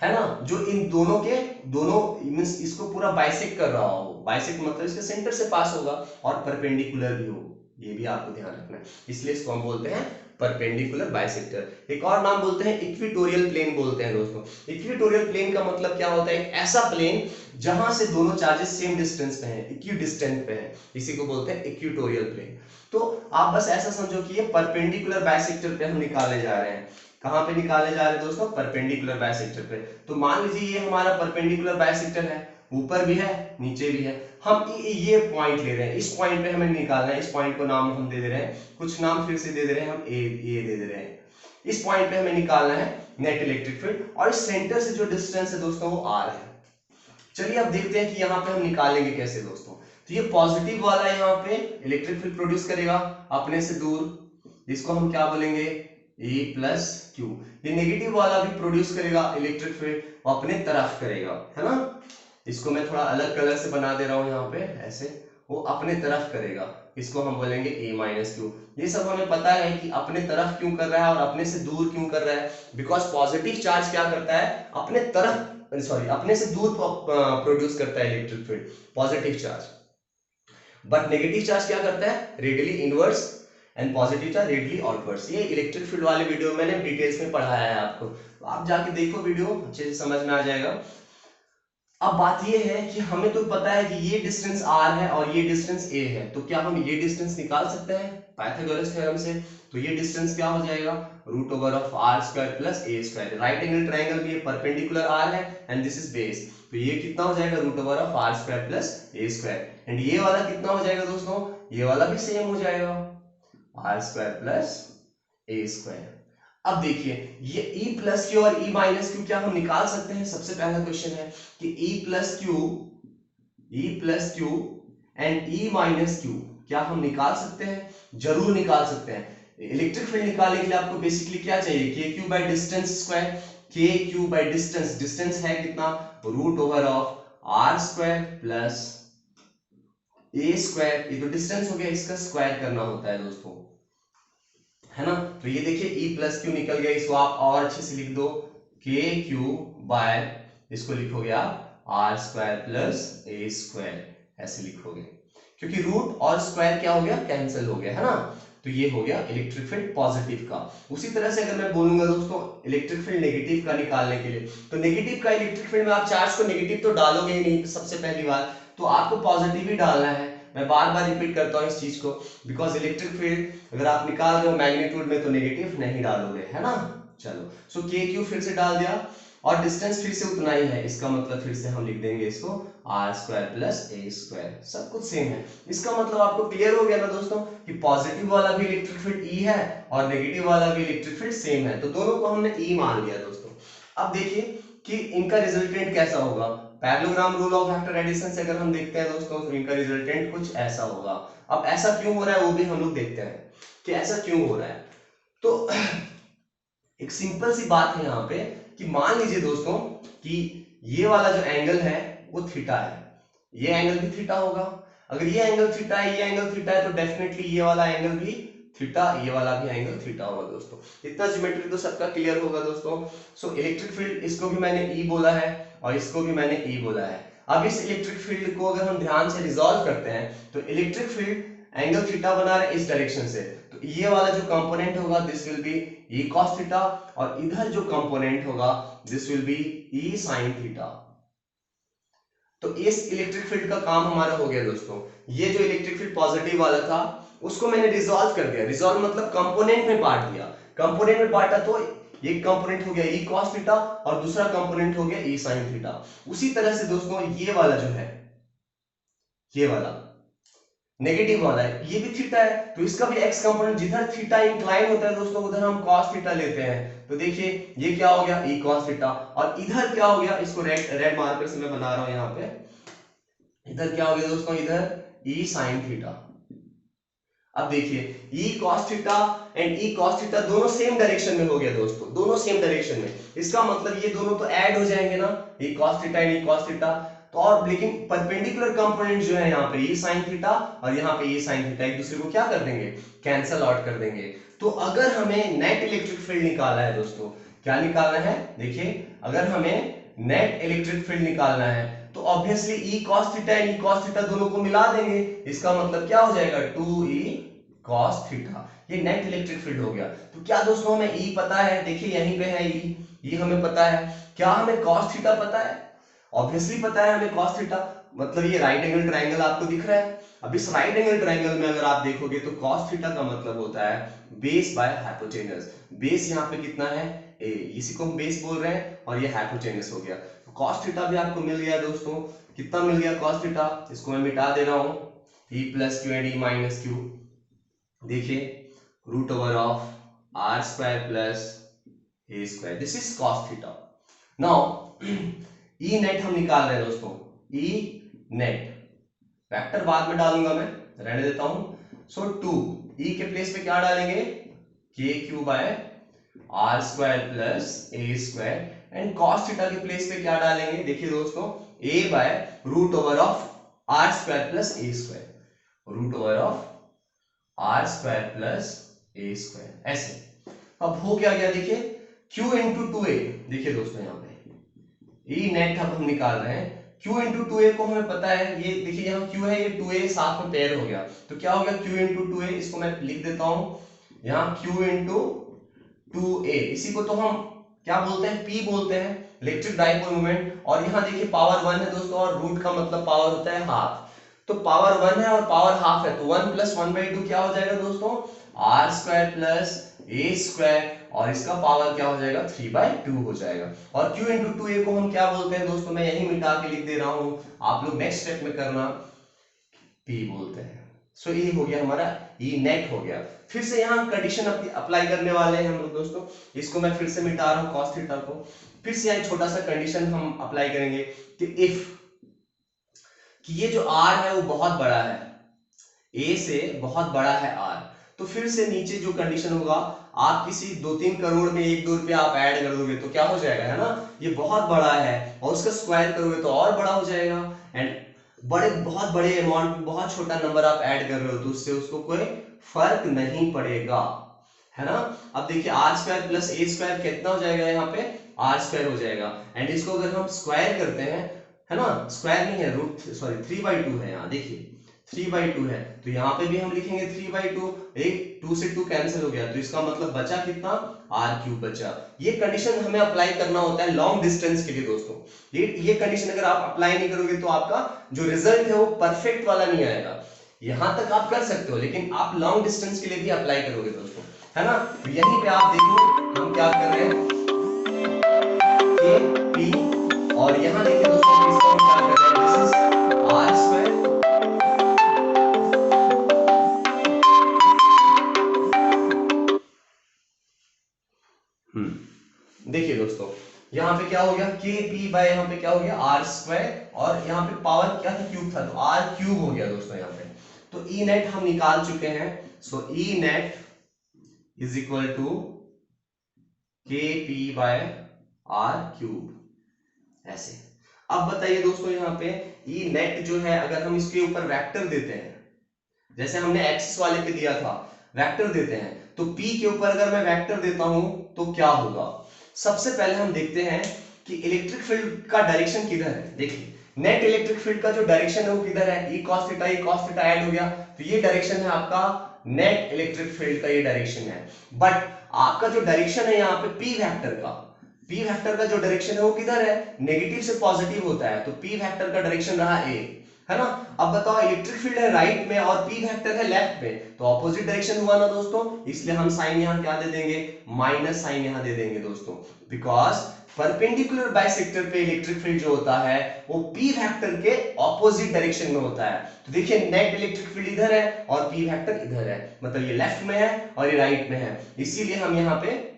है ना, जो इन दोनों के दोनों मींस इसको पूरा बाइसेक्ट कर रहा हो। बाइसेक्ट मतलब इसके सेंटर से पास होगा और परपेंडिकुलर भी हो, ये भी आपको ध्यान रखना है, इसलिए इसको हम बोलते हैं परपेंडिकुलर बाइसेक्टर। एक और नाम बोलते हैं इक्विटोरियल प्लेन बोलते हैं दोस्तों। इक्विटोरियल प्लेन का मतलब क्या होता है, एक ऐसा प्लेन जहां से दोनों चार्जेस सेम डिस्टेंस पे हैं, इक्विडिस्टेंट पे हैं, इसी को बोलते हैं इक्विटोरियल प्लेन। तो आप बस ऐसा समझो कि ये परपेंडिकुलर बाइसेक्टर पे हम निकालने जा रहे हैं। कहां पे निकालने जा रहे हैं दोस्तों, परपेंडिकुलर बाइसेक्टर पे। तो मान लीजिए ये हमारा परपेंडिकुलर बाइसेक्टर है, ऊपर भी है नीचे भी है, हम ये पॉइंट ले रहे हैं, इस पॉइंट पे हमें निकालना है, इस पॉइंट को नाम हम दे दे रहे हैं, कुछ नाम फिर से दे दे रहे हैं, हम ए दे दे रहे हैं। इस पॉइंट पे हमें निकालना है नेट इलेक्ट्रिक फील्ड और इस सेंटर से जो डिस्टेंस है दोस्तों वो आर है। चलिए अब देखते हैं कि यहाँ पे हम निकालेंगे कैसे दोस्तों। तो ये पॉजिटिव वाला यहाँ पे इलेक्ट्रिक फील्ड प्रोड्यूस करेगा अपने से दूर, इसको हम क्या बोलेंगे, E प्लस क्यू। ये नेगेटिव वाला भी प्रोड्यूस करेगा इलेक्ट्रिक फील्ड, वो अपने तरफ करेगा, है ना। इसको मैं थोड़ा अलग कलर से बना दे रहा हूं यहाँ पे, ऐसे, वो अपने तरफ करेगा, इसको हम बोलेंगे A माइनस क्यू। ये सब हमें पता है कि अपने तरफ क्यों कर रहा है और अपने से दूर क्यों कर रहा है, बिकॉज पॉजिटिव चार्ज क्या करता है, अपने तरफ सॉरी अपने से दूर प्रोड्यूस करता है electric field, positive charge. But negative charge क्या करता है, radially inverse and positive charge radially outwards. ये इलेक्ट्रिक फील्ड वाले वीडियो मैंने डिटेल्स में पढ़ाया है आपको, तो आप जाके देखो वीडियो, अच्छे से समझ में आ जाएगा। अब बात ये है कि हमें तो पता है कि ये डिस्टेंस r है और ये डिस्टेंस a है, तो क्या हम ये डिस्टेंस निकाल सकते हैं पाइथागोरस थ्योरम से। तो ये डिस्टेंस क्या हो जाएगा, root over of r square plus a square. Right angle triangle भी ये परपेंडिकुलर r है एंड दिस इज बेस, तो ये कितना हो जाएगा, root over of r square plus a square. And ये वाला कितना हो जाएगा दोस्तों, ये वाला भी सेम हो जाएगा, r square plus a square. अब देखिए ये E प्लस क्यू और E माइनस क्यू क्या हम निकाल सकते हैं। सबसे पहला क्वेश्चन है कि E plus Q and E minus Q क्या हम निकाल सकते हैं, जरूर निकाल सकते हैं। इलेक्ट्रिक फील्ड निकालने के लिए आपको बेसिकली क्या चाहिए, K Q by distance square. K Q by distance, distance है कितना, root over of R square plus A square. ये तो डिस्टेंस हो गया, इसका स्क्वायर करना होता है दोस्तों, है ना। तो ये देखिए E प्लस क्यू निकल गया, इसको आप और अच्छे से लिख दो, के क्यू बाय, इसको लिखोगे आप R square plus A square, ऐसे लिखोगे, क्योंकि रूट और स्क्वायर क्या हो गया, कैंसिल हो गया, है ना। तो ये हो गया इलेक्ट्रिक फील्ड पॉजिटिव का। उसी तरह से अगर मैं बोलूंगा दोस्तों इलेक्ट्रिक फील्ड नेगेटिव का निकालने के लिए, तो नेगेटिव का इलेक्ट्रिक फील्ड में आप चार्ज को नेगेटिव तो डालोगे ही नहीं सबसे पहली बार, तो आपको पॉजिटिव ही डालना है। मैं बार बार रिपीट करता हूँ इस चीज को, बिकॉज इलेक्ट्रिक फील्ड अगर आप निकाल रहे हो मैग्नीट्यूड में तो नेगेटिव नहीं डालोगे, है ना। चलो सो के क्यू फिर से डाल दिया, और डिस्टेंस फिर से उतना ही है, इसका मतलब फिर से हम लिख देंगे इसको R square plus A square, सब कुछ सेम है। इसका मतलब आपको क्लियर हो गया ना दोस्तों कि पॉजिटिव वाला भी इलेक्ट्रिक फील्ड ई है और नेगेटिव वाला भी इलेक्ट्रिक फील्ड सेम है, तो दोनों को हमने ई मान लिया दोस्तों। अब देखिए कि इनका रिजल्टेंट कैसा होगा। Parallelogram rule of vector addition से अगर हम देखते हैं दोस्तों तो इनका रिजल्टेंट कुछ ऐसा होगा। अब ऐसा क्यों हो रहा है वो भी हम लोग देखते हैं कि ऐसा क्यों हो रहा है। तो एक सिंपल सी बात है यहाँ पे कि मान लीजिए दोस्तों कि ये वाला जो एंगल है वो थीटा है, ये एंगल भी थीटा होगा। अगर ये एंगल थीटा है, ये एंगल थीटा है, तो डेफिनेटली ये वाला एंगल भी थीटा, ये वाला भी एंगल थीटा होगा दोस्तों। इतना ज्योमेट्री तो सबका क्लियर होगा दोस्तों। सो इलेक्ट्रिक फील्ड, इसको भी मैंने ई बोला है और इसको भी मैंने ई बोला है। अब इस इलेक्ट्रिक फील्ड को अगर हम ध्यान से रिजॉल्व करते हैं तो इलेक्ट्रिक फील्ड एंगल थीटा बना रहा है इस डायरेक्शन से, तो ये वाला जो कंपोनेंट होगा this will be E cos theta और इधर जो कंपोनेंट होगा this will be E sin theta. तो इस इलेक्ट्रिक फील्ड का काम हमारा हो गया दोस्तों। ये जो इलेक्ट्रिक फील्ड पॉजिटिव वाला था उसको मैंने रिजॉल्व कर दिया, रिजॉल्व मतलब कंपोनेंट में बांट दिया। कंपोनेंट में बांटा तो एक कंपोनेंट हो गया ई cos थीटा और दूसरा कंपोनेंट हो गया ई sin थीटा। उसी तरह से दोस्तों ये वाला जो है, ये वाला नेगेटिव वाला है, ये भी थीटा है, तो इसका भी एक्स कंपोनेंट जिधर थीटा इंक्लाइन होता है दोस्तों उधर हम cos थीटा लेते हैं। तो देखिए ये क्या हो गया ई cos थीटा और इधर क्या हो गया, इसको रेड मार्कर से मैं बना रहा हूं यहाँ पे, इधर क्या हो गया दोस्तों, इधर ई sin थीटा। अब देखिए ई cos theta and E cos theta दोनों सेम डायरेक्शन में हो गया दोस्तों, दोनों सेम डायरेक्शन में। इसका मतलब ये दोनों तो ऐड हो जाएंगे ना, ई cos theta and E cos theta. तो और लेकिन परपेंडिकुलर कंपोनेंट जो है यहाँ पे ये sin थीटा और यहाँ पे ये sin थीटा एक दूसरे को क्या कर देंगे, कैंसल आउट कर देंगे। तो अगर हमें नेट इलेक्ट्रिक फील्ड निकालना है दोस्तों, क्या निकालना है, देखिए अगर हमें नेट इलेक्ट्रिक फील्ड निकालना है तो obviously E cos theta and E cos theta दोनों को मिला देंगे। इसका मतलब क्या हो जाएगा 2e cos थीटा, ये नेट इलेक्ट्रिक फील्ड हो गया। तो क्या दोस्तों हमें ई पता है, देखिए यहीं पे है ई हमें पता है। क्या हमें cos थीटा पता है, ऑब्वियसली पता है हमें cos थीटा, मतलब ये राइट एंगल ट्रायंगल आपको दिख रहा है। अब इस राइट एंगल ट्रायंगल में अगर आप देखोगे तो cos थीटा का मतलब होता है बेस बाय हाइपोटेनस। बेस यहाँ पे कितना है a, इसी को हम बेस बोल रहे हैं और ये हाइपोटेनस हो गया। तो cos थीटा भी आपको मिल गया दोस्तों, कितना मिल गया cos थीटा, इसको मैं मिटा दे रहा हूं, e plus Q and e minus Q, देखिए root over of R square plus A square, this is cos theta. Now E net हम निकाल रहे हैं दोस्तों, ई नेट वेक्टर बाद में डालूंगा मैं, रहने देता हूं। सो 2 ई के प्लेस पे क्या डालेंगे, K Q by R square plus A square and cos theta के प्लेस पे क्या डालेंगे, देखिए दोस्तों a by root over of R square plus A square, root over of R square plus A square, ऐसे। अब हो क्या गया, देखिए q इंटू 2a, देखिए दोस्तों यहाँ पे ई नेट अब हम निकाल रहे हैं, q इंटू 2a को हमें पता है, ये देखिए यहाँ q है, ये 2a साथ में पेयर हो गया, तो क्या हो गया q इंटू 2a, इसको मैं लिख देता हूं यहाँ q इंटू 2a, इसी को तो हम क्या बोलते हैं, p बोलते हैं, इलेक्ट्रिक डाइपोल मोमेंट। और यहाँ देखिए पावर 1 है दोस्तों और रूट का मतलब पावर होता है हाफ, तो पावर 1 है और पावर हाफ है, तो 1 प्लस 1/2 क्या हो जाएगा दोस्तों, R square plus A square और इसका पावर क्या हो जाएगा 3/2 हो जाएगा। और q इंटू 2a को हम क्या बोलते हैं दोस्तों, मैं यही मिटा के लिख दे रहा हूं, आप लोग नेक्स्ट स्टेप में करना, p बोलते हैं। सो ये हो गया हमारा ये नेट हो गया। फिर से यहाँ कंडीशन अप्लाई करने वाले हैं हम लोग दोस्तों, इसको मैं फिर से मिटा रहा हूँ cos थीटा को, फिर से यहाँ छोटा सा कंडीशन हम अप्लाई करेंगे कि इफ कि ये जो r है वो बहुत बड़ा है, a से बहुत बड़ा है r, तो फिर से नीचे जो कंडीशन होगा, आप किसी 2-3 करोड़ में 1-2 रुपया आप ऐड कर दोगे तो क्या हो जाएगा, है ना, ये बहुत बड़ा है और उसका स्क्वायर करोगे तो और बड़ा हो जाएगा। एंड बहुत बड़े अमाउंट, बहुत छोटा नंबर आप ऐड कर रहे हो तो उससे उसको कोई फर्क नहीं पड़ेगा, है ना। अब देखिए R square plus A square कितना हो जाएगा, यहाँ पे आर स्क्वायर हो जाएगा एंड इसको अगर हम स्क्वायर करते हैं, है ना, स्क्वायर नहीं है, रूट सॉरी 3/2 है, यहाँ देखिए 3/2 है, तो यहाँ पे भी हम लिखेंगे 3/2, एक 2 से 2 कैंसिल हो गया, तो इसका मतलब बचा कितना, r³ बचा। ये कंडीशन हमें अप्लाई करना होता है लॉन्ग डिस्टेंस के लिए दोस्तों। ये कंडीशन अगर आप अप्लाई नहीं करोगे तो आपका जो रिजल्ट है वो परफेक्ट वाला नहीं आएगा। यहां तक आप कर सकते हो लेकिन आप लॉन्ग डिस्टेंस के लिए भी अप्लाई करोगे दोस्तों, है ना। तो यहीं पे आप देखो हम क्या कर रहे हैं कि और यहाँ देखिए दोस्तों इसको हम क्या कर रहे हैं, दिस इज आर स्क्वायर। देखिए दोस्तों यहाँ पे क्या हो गया, के पी बाय यहाँ पे क्या हो गया आर स्क्वायर, और यहाँ पे पावर क्या था, क्यूब था, तो आर क्यूब हो गया दोस्तों यहाँ पे। तो ई नेट हम निकाल चुके हैं, सो E net is equal to के पी बाय आर क्यूब, ऐसे। अब बताइए दोस्तों यहाँ पे ई नेट जो है अगर हम इसके ऊपर वेक्टर देते हैं, जैसे हमने एक्सिस वाले पे दिया था वेक्टर देते हैं, तो P के ऊपर अगर मैं वेक्टर देता हूं तो क्या होगा। सबसे पहले हम देखते हैं कि इलेक्ट्रिक फील्ड का डायरेक्शन किधर है। देखिए नेट इलेक्ट्रिक फील्ड का जो डायरेक्शन है वो किधर है, ई कॉस थीटा ऐड हो गया, तो ये डायरेक्शन है आपका नेट इलेक्ट्रिक फील्ड का, ये डायरेक्शन है। बट आपका जो डायरेक्शन है यहाँ पे P वेक्टर का जो डायरेक्शन है वो किधर है, नेगेटिव से पॉजिटिव होता है, तो P वेक्टर का डायरेक्शन रहा ए, है ना। अब बताओ इलेक्ट्रिक फील्ड है राइट में और P वेक्टर है लेफ्ट में, तो ऑपोजिट डायरेक्शन हुआ ना दोस्तों, इसलिए हम साइन यहाँ क्या दे देंगे, माइनस साइन यहाँ दे देंगे दोस्तों, बिकॉज परपेंडिकुलर बाइसेक्टर पे इलेक्ट्रिक फील्ड जो होता है वो P वेक्टर के ऑपोजिट डायरेक्शन में होता है। तो देखिए नेट इलेक्ट्रिक फील्ड इधर है और P वेक्टर इधर है, मतलब ये लेफ्ट में है और ये राइट में है, इसीलिए हम यहाँ पे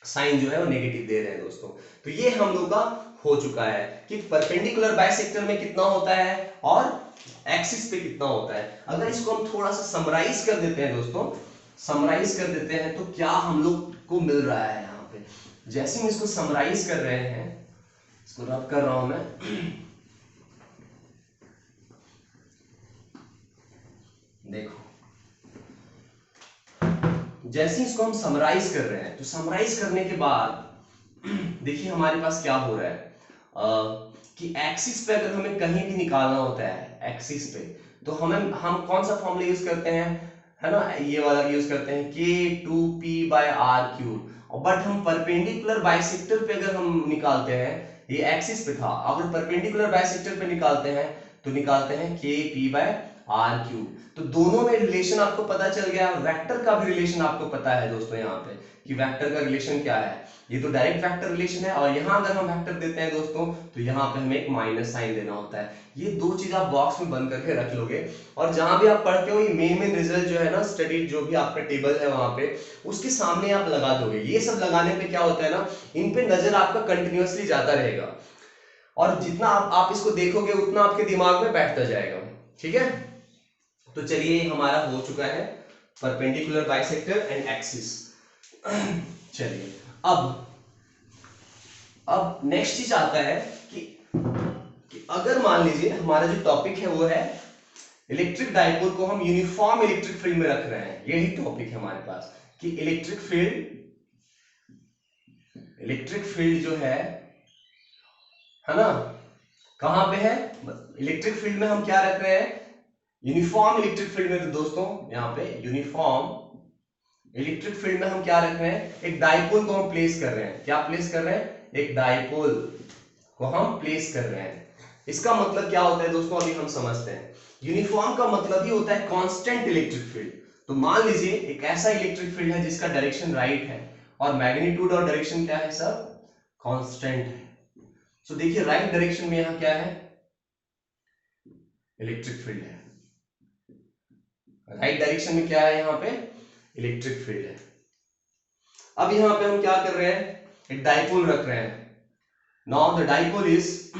साइन जो है वो नेगेटिव दे रहे हैं दोस्तों। तो ये हम लोग का हो चुका है कि परपेंडिकुलर बाइसेक्टर में कितना होता है और एक्सिस पे कितना होता है। अगर इसको हम थोड़ा सा समराइज कर देते हैं दोस्तों, समराइज कर देते हैं तो क्या हम लोग को मिल रहा है यहाँ पे, जैसे हम इसको समराइज कर रहे हैं, इसको रब कर रहा हूं मैं, देखो जैसे इसको हम समराइज कर रहे हैं, तो समराइज करने के बाद देखिए हमारे पास क्या हो रहा है कि एक्सिस पे अगर हमें कहीं भी निकालना होता है एक्सिस पे, तो हम कौन सा फॉर्मूला यूज करते हैं, है ना, ये वाला यूज करते हैं K2P/R³। बट हम परपेंडिकुलर बाइसेक्टर पे अगर हम निकालते हैं, ये एक्सिस पे था, अगर परपेंडिकुलर बाइसेक्टर पे निकालते हैं तो निकालते हैं K_P/R³। तो दोनों में रिलेशन आपको पता चल गया, वेक्टर का भी रिलेशन आपको पता है दोस्तों यहाँ पे कि वेक्टर का रिलेशन क्या है, ये तो डायरेक्ट वेक्टर रिलेशन है, और यहाँ अगर हम वेक्टर देते हैं दोस्तों तो यहाँ पे हमें एक माइनस साइन देना होता है। ये दो चीज आप बॉक्स में बंद करके रख लोगे, और जहां भी आप पढ़ते हो ये मेन रिजल्ट जो है ना, स्टडी जो भी आपका टेबल है वहां पे उसके सामने आप लगा दोगे। ये सब लगाने पे क्या होता है ना, इन पे नजर आपका कंटिन्यूअसली जाता रहेगा, और जितना आप इसको देखोगे उतना आपके दिमाग में बैठता जाएगा, ठीक है। तो चलिए हमारा हो चुका है परपेंडिकुलर बाइसेक्टर एंड एक्सिस। चलिए अब नेक्स्ट चीज आता है कि अगर मान लीजिए हमारा जो टॉपिक है वो है इलेक्ट्रिक डाइपोल को हम यूनिफॉर्म इलेक्ट्रिक फील्ड में रख रहे हैं, यही टॉपिक है हमारे पास कि इलेक्ट्रिक फील्ड जो है ना, कहां पे है, इलेक्ट्रिक फील्ड में हम क्या रख रहे हैं, यूनिफॉर्म इलेक्ट्रिक फील्ड में। तो दोस्तों यहाँ पे यूनिफॉर्म इलेक्ट्रिक फील्ड में हम क्या रख रहे हैं, एक डाइपोल को हम प्लेस कर रहे हैं, क्या प्लेस कर रहे हैं, एक डाइपोल को हम प्लेस कर रहे हैं। इसका मतलब क्या होता है दोस्तों, अभी हम समझते हैं। यूनिफॉर्म का मतलब ही होता है कांस्टेंट इलेक्ट्रिक फील्ड। तो मान लीजिए एक ऐसा इलेक्ट्रिक फील्ड है जिसका डायरेक्शन राइट है और मैग्नीट्यूड और डायरेक्शन क्या है सर, कांस्टेंट है। तो देखिए राइट डायरेक्शन में यहां क्या है, इलेक्ट्रिक फील्ड है, राइट डायरेक्शन में क्या है, यहां पे इलेक्ट्रिक फील्ड है। अब यहां पे हम क्या कर रहे हैं, एक डाइपोल रख रहे हैं। नाउ द डाइपोल इज,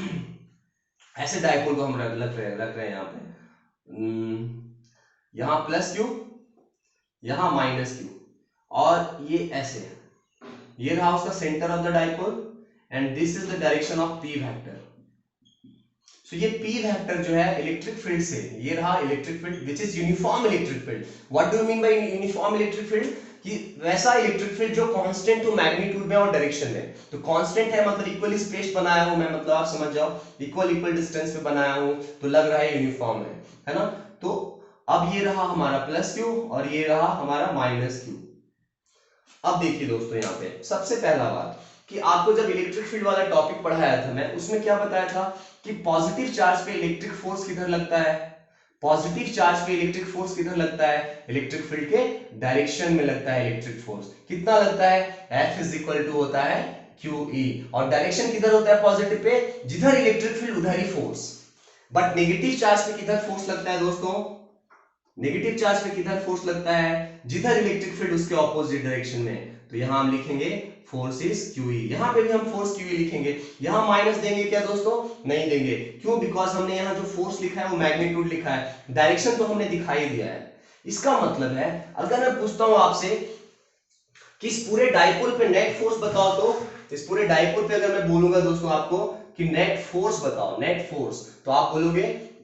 ऐसे डाइपोल को हम रख रहे हैं यहाँ पे, यहां प्लस क्यू, यहां माइनस क्यू, और ये ऐसे है, ये रहा उसका centre of the dipole and this is the direction of P vector. So ये P वेक्टर जो है इलेक्ट्रिक फील्ड से, ये रहा electric field which is uniform electric field. What do you mean by uniform electric field, कि वैसा electric field जो constant हो मैग्नीट्यूड में और डायरेक्शन में। तो कांस्टेंट है मतलब इक्वली स्पेस बनाया हूं मैं, मतलब आप समझ जाओ इक्वल डिस्टेंस पे बनाया हूं, तो लग रहा है यूनिफॉर्म है ना। तो अब ये रहा हमारा प्लस क्यू और ये रहा हमारा माइनस क्यू। अब देखिए दोस्तों यहाँ पे सबसे पहला बात कि आपको जब इलेक्ट्रिक फील्ड वाला टॉपिक पढ़ाया था मैं, उसमें क्या बताया था कि पॉजिटिव चार्ज पे इलेक्ट्रिक फोर्स किधर लगता है, पॉजिटिव चार्ज पे इलेक्ट्रिक फोर्स किधर लगता है, इलेक्ट्रिक फील्ड के डायरेक्शन में लगता है इलेक्ट्रिक फोर्स। कितना लगता है, F इज इक्वल टू होता है QE, और डायरेक्शन किधर होता है पॉजिटिव पे, जिधर इलेक्ट्रिक फील्ड उधर ही फोर्स। बट नेगेटिव चार्ज पे किधर फोर्स लगता है दोस्तों, नेगेटिव चार्ज पे किधर फोर्स लगता है, जिधर इलेक्ट्रिक फील्ड उसके ऑपोजिट डायरेक्शन में। तो यहां हम लिखेंगे फोर्स इज QE, यहां पे भी हम फोर्स QE लिखेंगे। यहां माइनस देंगे क्या दोस्तों, नहीं देंगे, क्यों, बिकॉज हमने यहां जो फोर्स लिखा है वो मैग्नीट्यूड लिखा है, डायरेक्शन तो हमने दिखाई दिया है। इसका मतलब है अगर मैं पूछता हूं आपसे कि इस पूरे डाइपोल पे नेट फोर्स बताओ, तो इस पूरे डाइपोल पे अगर मैं बोलूंगा दोस्तों आपको कि नेट फोर्स बताओ, नेट फोर्स, तो आप बोलोगे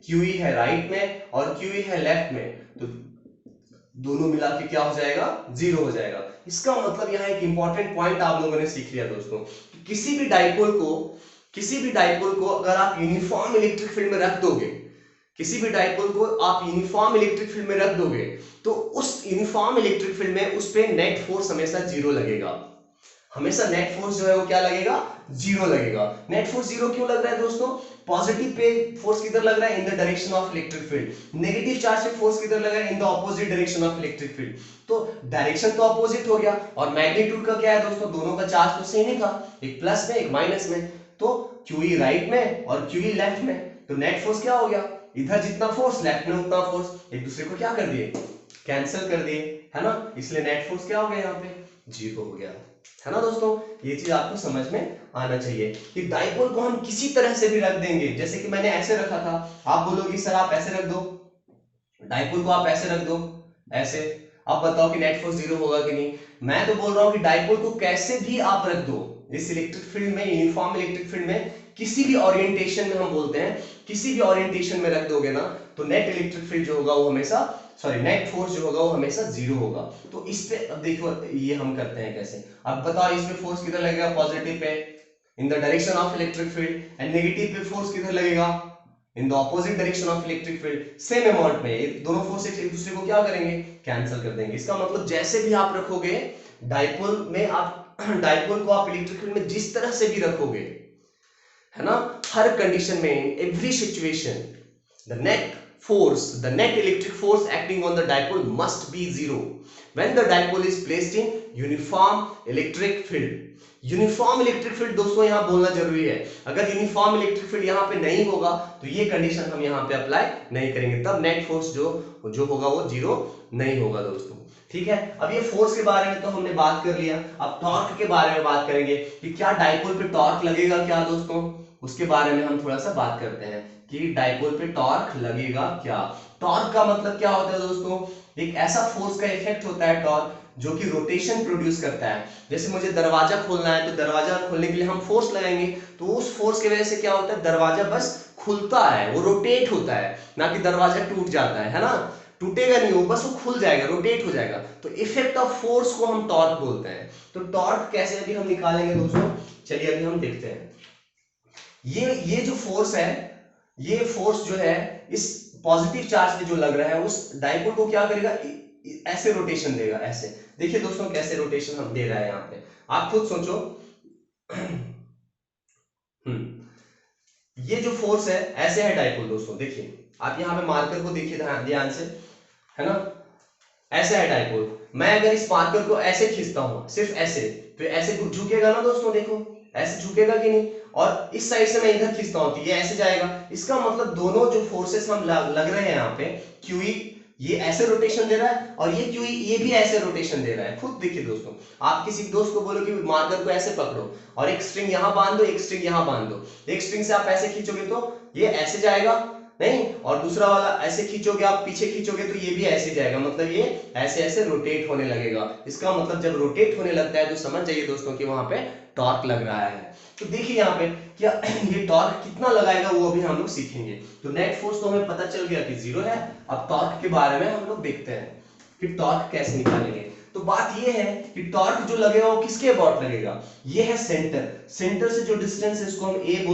QE है राइट में और QE है लेफ्ट में, तो दोनों मिला के क्या हो जाएगा, 0 हो जाएगा। इसका मतलब यहाँ एक इंपॉर्टेंट पॉइंट आप लोगों ने सीख लिया दोस्तों, कि किसी भी डाइपोल को अगर आप यूनिफॉर्म इलेक्ट्रिक फील्ड में रख दोगे, किसी भी डाइपोल को आप यूनिफॉर्म इलेक्ट्रिक फील्ड में रख दोगे, तो उस यूनिफॉर्म इलेक्ट्रिक फील्ड में उस पे नेट फोर्स हमेशा 0 लगेगा, हमेशा नेट फोर्स जो है वो क्या लगेगा, 0 लगेगा। नेट फोर्स 0 क्यों लग रहा है दोस्तों, पॉजिटिव पे फोर्स किधर लग रहा है, in the direction of electric field, negative charge पे फोर्स किधर लग रहा है, in the opposite direction of electric field. तो डायरेक्शन तो ऑपोजिट हो गया, और मैग्नीट्यूड का क्या है दोस्तों, दोनों का चार्ज तो सेम ही था, एक प्लस में एक माइनस में, तो QE राइट में और QE लेफ्ट में, तो नेट फोर्स क्या हो गया, इधर जितना फोर्स लेफ्ट में उतना फोर्स, एक दूसरे को क्या कर दिए, कैंसिल कर दिए, है ना, इसलिए नेट फोर्स क्या हो गया, यहाँ पे 0 हो गया, है ना दोस्तों। ये चीज आपको समझ में आना चाहिए कि डाइपोल को हम किसी तरह से भी रख देंगे, जैसे कि मैंने ऐसे रखा था, आप बोलोगे सर आप ऐसे रख दो, डाइपोल को आप ऐसे रख दो, ऐसे, अब बताओ कि नेट फोर्स 0 होगा कि नहीं। मैं तो बोल रहा हूं कि डाइपोल को कैसे भी आप रख दो इस इलेक्ट्रिक फील्ड में, यूनिफॉर्म इलेक्ट्रिक फील्ड में, किसी भी ओरिएंटेशन में, हम बोलते हैं किसी भी ओरिएंटेशन में रख दोगे ना, तो नेट इलेक्ट्रिक फील्ड जो होगा वो हमेशा, सॉरी नेट फोर्स जो होगा वो हमेशा 0 होगा। तो इस पे अब देखो ये हम करते हैं कैसे, अब बताओ इसमें फोर्स किधर लगेगा, positive pay in the direction of electric field, and negative पे फोर्स किधर लगेगा, in the opposite direction of electric field, same amount में, दोनों फोर्स एक दूसरे को क्या करेंगे, कैंसिल कर देंगे। इसका मतलब जैसे भी आप रखोगे डाइपोल में, आप डाइपोल को आप इलेक्ट्रिक फील्ड में जिस तरह से भी रखोगे, है ना, हर कंडीशन में, in every situation, the net electric force acting on the dipole must be 0 when the dipole is placed in uniform electric field. Uniform electric field दोस्तों यहां बोलना जरूरी है, अगर यूनिफॉर्म इलेक्ट्रिक फील्ड यहां पे नहीं होगा तो ये कंडीशन हम यहां पे अप्लाई नहीं करेंगे, तब नेट फोर्स जो होगा वो 0 नहीं होगा दोस्तों, ठीक है। अब ये फोर्स के बारे में तो हमने बात कर लिया, अब टॉर्क के बारे में बात करेंगे कि क्या डाइपोल पे टॉर्क लगेगा क्या दोस्तों, उसके बारे में हम थोड़ा सा बात करते हैं कि डाइपोल पे टॉर्क लगेगा क्या। टॉर्क का मतलब क्या होता है दोस्तों, एक ऐसा फोर्स का इफेक्ट होता है टॉर्क, जो कि रोटेशन प्रोड्यूस करता है। जैसे मुझे दरवाजा खोलना है, तो दरवाजा खोलने के लिए हम फोर्स लगाएंगे, तो उस फोर्स की वजह से क्या होता है, दरवाजा बस खुलता है, वो रोटेट होता है, ना कि दरवाजा टूट जाता है ना, टूटेगा नहीं, वो बस वो खुल जाएगा, रोटेट हो जाएगा। तो इफेक्ट ऑफ फोर्स को हम टॉर्क बोलते हैं। तो टॉर्क कैसे अभी हम निकालेंगे दोस्तों, चलिए अभी हम देखते हैं। ये जो फोर्स है, ये फोर्स जो है इस पॉजिटिव चार्ज पे जो लग रहा है, उस डाइपोल को क्या करेगा, ऐसे रोटेशन देगा, ऐसे। देखिए दोस्तों कैसे रोटेशन हम दे रहा है यहाँ पे, आप खुद सोचो। ये जो फोर्स है ऐसे है डाइपोल दोस्तों, देखिए आप यहाँ पे मार्कर को देखिए ध्यान से, है ना, ऐसा है डाइपोल। मैं अगर इस मार्कर को ऐसे खींचता हूं, सिर्फ ऐसे, तो ऐसे झुकेगा ना दोस्तों, देखो ऐसे झुकेगा कि नहीं, और इस साइड से मैं इधर खींचता हूं तो ये ऐसे जाएगा। इसका मतलब दोनों जो फोर्सेस हम लग रहे हैं यहाँ पे, QE ये ऐसे रोटेशन दे रहा है और ये QE ये भी ऐसे रोटेशन दे रहा है। खुद देखिए दोस्तों, आप किसी दोस्त को बोलो कि मार्कर को ऐसे पकड़ो और एक स्ट्रिंग यहाँ बांध दो, एक स्ट्रिंग यहाँ बांध दो, एक स्ट्रिंग से आप ऐसे खींचोगे तो ये ऐसे जाएगा नहीं, और दूसरा वाला ऐसे खींचोगे, आप पीछे खींचोगे तो ये भी ऐसे जाएगा, मतलब ये ऐसे ऐसे रोटेट होने लगेगा। इसका मतलब जब रोटेट होने लगता है तो समझ जाइए दोस्तों कि वहां पे टॉर्क लग रहा है। तो देखिए यहाँ पे क्या ये टॉर्क कितना लगाएगा वो अभी हम लोग सीखेंगे। तो नेट फोर्स तो हमें पता चल गया कि 0 है। अब टॉर्क के बारे में हम लोग देखते हैं कि टॉर्क कैसे निकालेंगे। तो बात ये है कि टॉर्क जो लगेगा वो किसके अबाउट लगेगा, ये है सेंटर, सेंटर से जो डिस्टेंस है इसको हम ए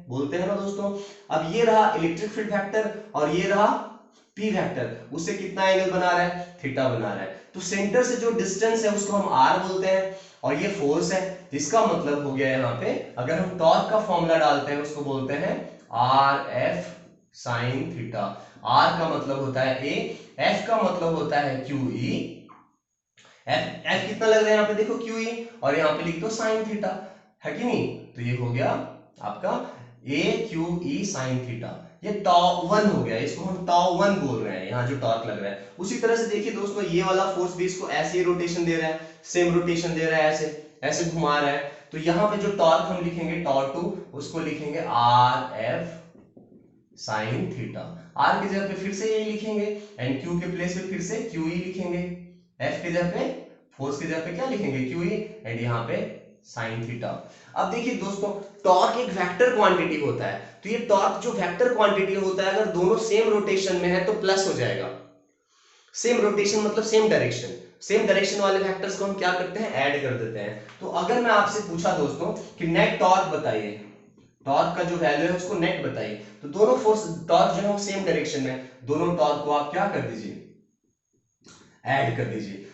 बोलते हैं ना दोस्तों। अब ये रहा इलेक्ट्रिक फील्ड वेक्टर और ये रहा पी वेक्टर, उससे कितना एंगल बना रहा है, थीटा बना रहा है। तो सेंटर से जो डिस्टेंस है उसको हम आर बोलते हैं और ये फोर्स है, जिसका मतलब हो गया यहाँ पे अगर हम टॉर्क का फॉर्मूला डालते हैं उसको बोलते हैं R F sine theta. R का मतलब होता है ए, एफ का मतलब होता है QE, एफ कितना लग रहा है यहाँ पे देखो QE, और यहाँ पे लिख दो साइन थीटा। है कि नहीं? तो ये हो गया आपका ए क्यू ई साइन थीटा, ये टॉ वन हो गया, इसको हम टॉ वन बोल रहे हैं, यहाँ जो टॉर्क लग रहा है। उसी तरह से देखिए दोस्तों, ये वाला फोर्स भी इसको ऐसे ही रोटेशन दे रहा है, सेम रोटेशन दे रहा है, ऐसे ऐसे घुमा रहा है। तो यहाँ पे जो टॉर्क हम लिखेंगे टॉ टू, उसको लिखेंगे R F sine theta. R की जगह पे फिर से यही लिखेंगे, एंड क्यू के प्लेस पे फिर से क्यू ई लिखेंगे, एफ की जगह पे फोर्स की जगह पे क्या लिखेंगे क्यू ई, एंड यहाँ पे साइन थीटा। अब देखिए दोस्तों, टॉर्क एक वेक्टर क्वांटिटी होता है, तो ये टॉर्क जो वेक्टर क्वांटिटी होता है, अगर दोनों सेम रोटेशन में है तो प्लस हो जाएगा। सेम रोटेशन मतलब सेम डायरेक्शन, सेम डायरेक्शन वाले वेक्टर्स को हम क्या करते हैं, ऐड कर देते हैं। तो अगर मैं आपसे पूछा दोस्तों कि नेट टॉर्क बताइए, टॉर्क का जो वैल्यू है उसको नेट बताइए, तो दोनों फोर्स टॉर्क जो है वो सेम डायरेक्शन में, दोनों टॉर्क को आप क्या कर दीजिए, ऐड कर दीजिए।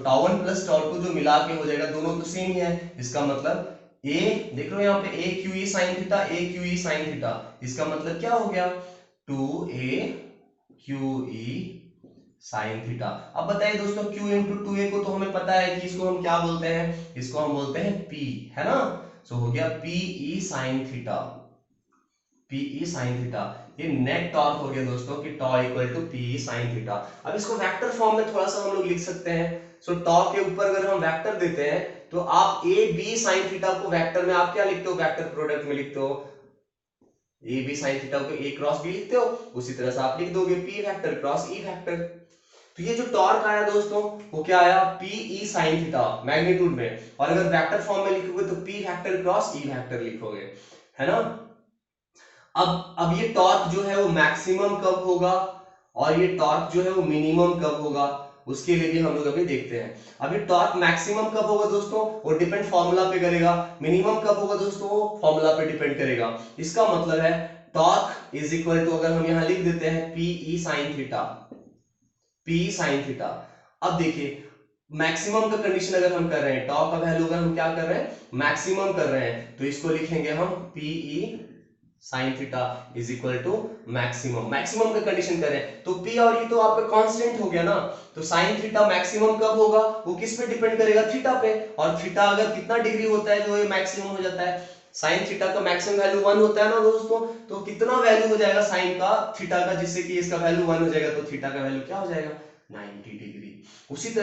टॉ वन प्लस टॉ टू जो मिला के हो जाएगा, दोनों तो सेम ही है, इसका मतलब ए, देख रहे हो यहाँ पे ए क्यू ई साइन थीटा, ए क्यू ई साइन थीटा, इसका मतलब क्या हो गया, 2a Q E sine theta. अब बताइए दोस्तों, q इंटू टू ए को तो हमें पता है कि इसको हम क्या बोलते हैं, इसको हम बोलते हैं p, है ना? सो हो गया p e sine theta, p e sine theta. ये नेट टॉर्क हो गया दोस्तों कि tau equal to p e sine theta. अब इसको वेक्टर फॉर्म में थोड़ा सा हम लोग लिख सकते हैं। सो टॉ के ऊपर अगर हम वेक्टर देते हैं तो आप a b साइन थीटा को वेक्टर में आप क्या लिखते हो, वेक्टर प्रोडक्ट में लिखते हो, ए बी साइन थीटा को ए क्रॉस बी लिखते हो, उसी तरह से आप लिख दोगे P vector cross E vector. तो ये जो टॉर्क आया दोस्तों वो क्या आया, P E sine theta magnitude में, और अगर वेक्टर फॉर्म में लिखोगे तो P vector cross E vector लिखोगे, है ना? अब ये टॉर्क जो है वो मैक्सिमम कब होगा और ये टॉर्क जो है वो मिनिमम कब होगा, उसके लिए भी हम लोग अभी देखते हैं। अभी टॉर्क मैक्सिमम कब होगा दोस्तों, वो डिपेंड फॉर्मूला पे करेगा। मिनिमम कब होगा दोस्तों, वो फॉर्मूला पे डिपेंड करेगा। इसका मतलब है टॉर्क इज इक्वल टू, अगर हम यहां लिख देते हैं P E sine theta, P sign theta. अब देखिए मैक्सिमम का कंडीशन अगर हम कर रहे हैं, टॉर्क का वैल्यू अगर हम क्या कर रहे हैं, मैक्सिमम कर रहे हैं, तो इसको लिखेंगे हम P E sine theta is equal to maximum. Maximum का कंडीशन करें तो p और e तो आपका कांस्टेंट हो गया ना, तो साइन थीटा मैक्सिमम कब होगा, वो किस पे डिपेंड करेगा, थीटा पे। और थीटा अगर कितना डिग्री होता है तो ये मैक्सिमम हो जाता है। साइन थीटा का मैक्सिमम वैल्यू 1 होता है ना दोस्तों, तो कितना वैल्यू हो जाएगा साइन का थीटा का, जिससे कि इसका वैल्यू 1 हो जाएगा, तो थीटा का वैल्यू क्या हो जाएगा, 90 डिग्री। उसी तरह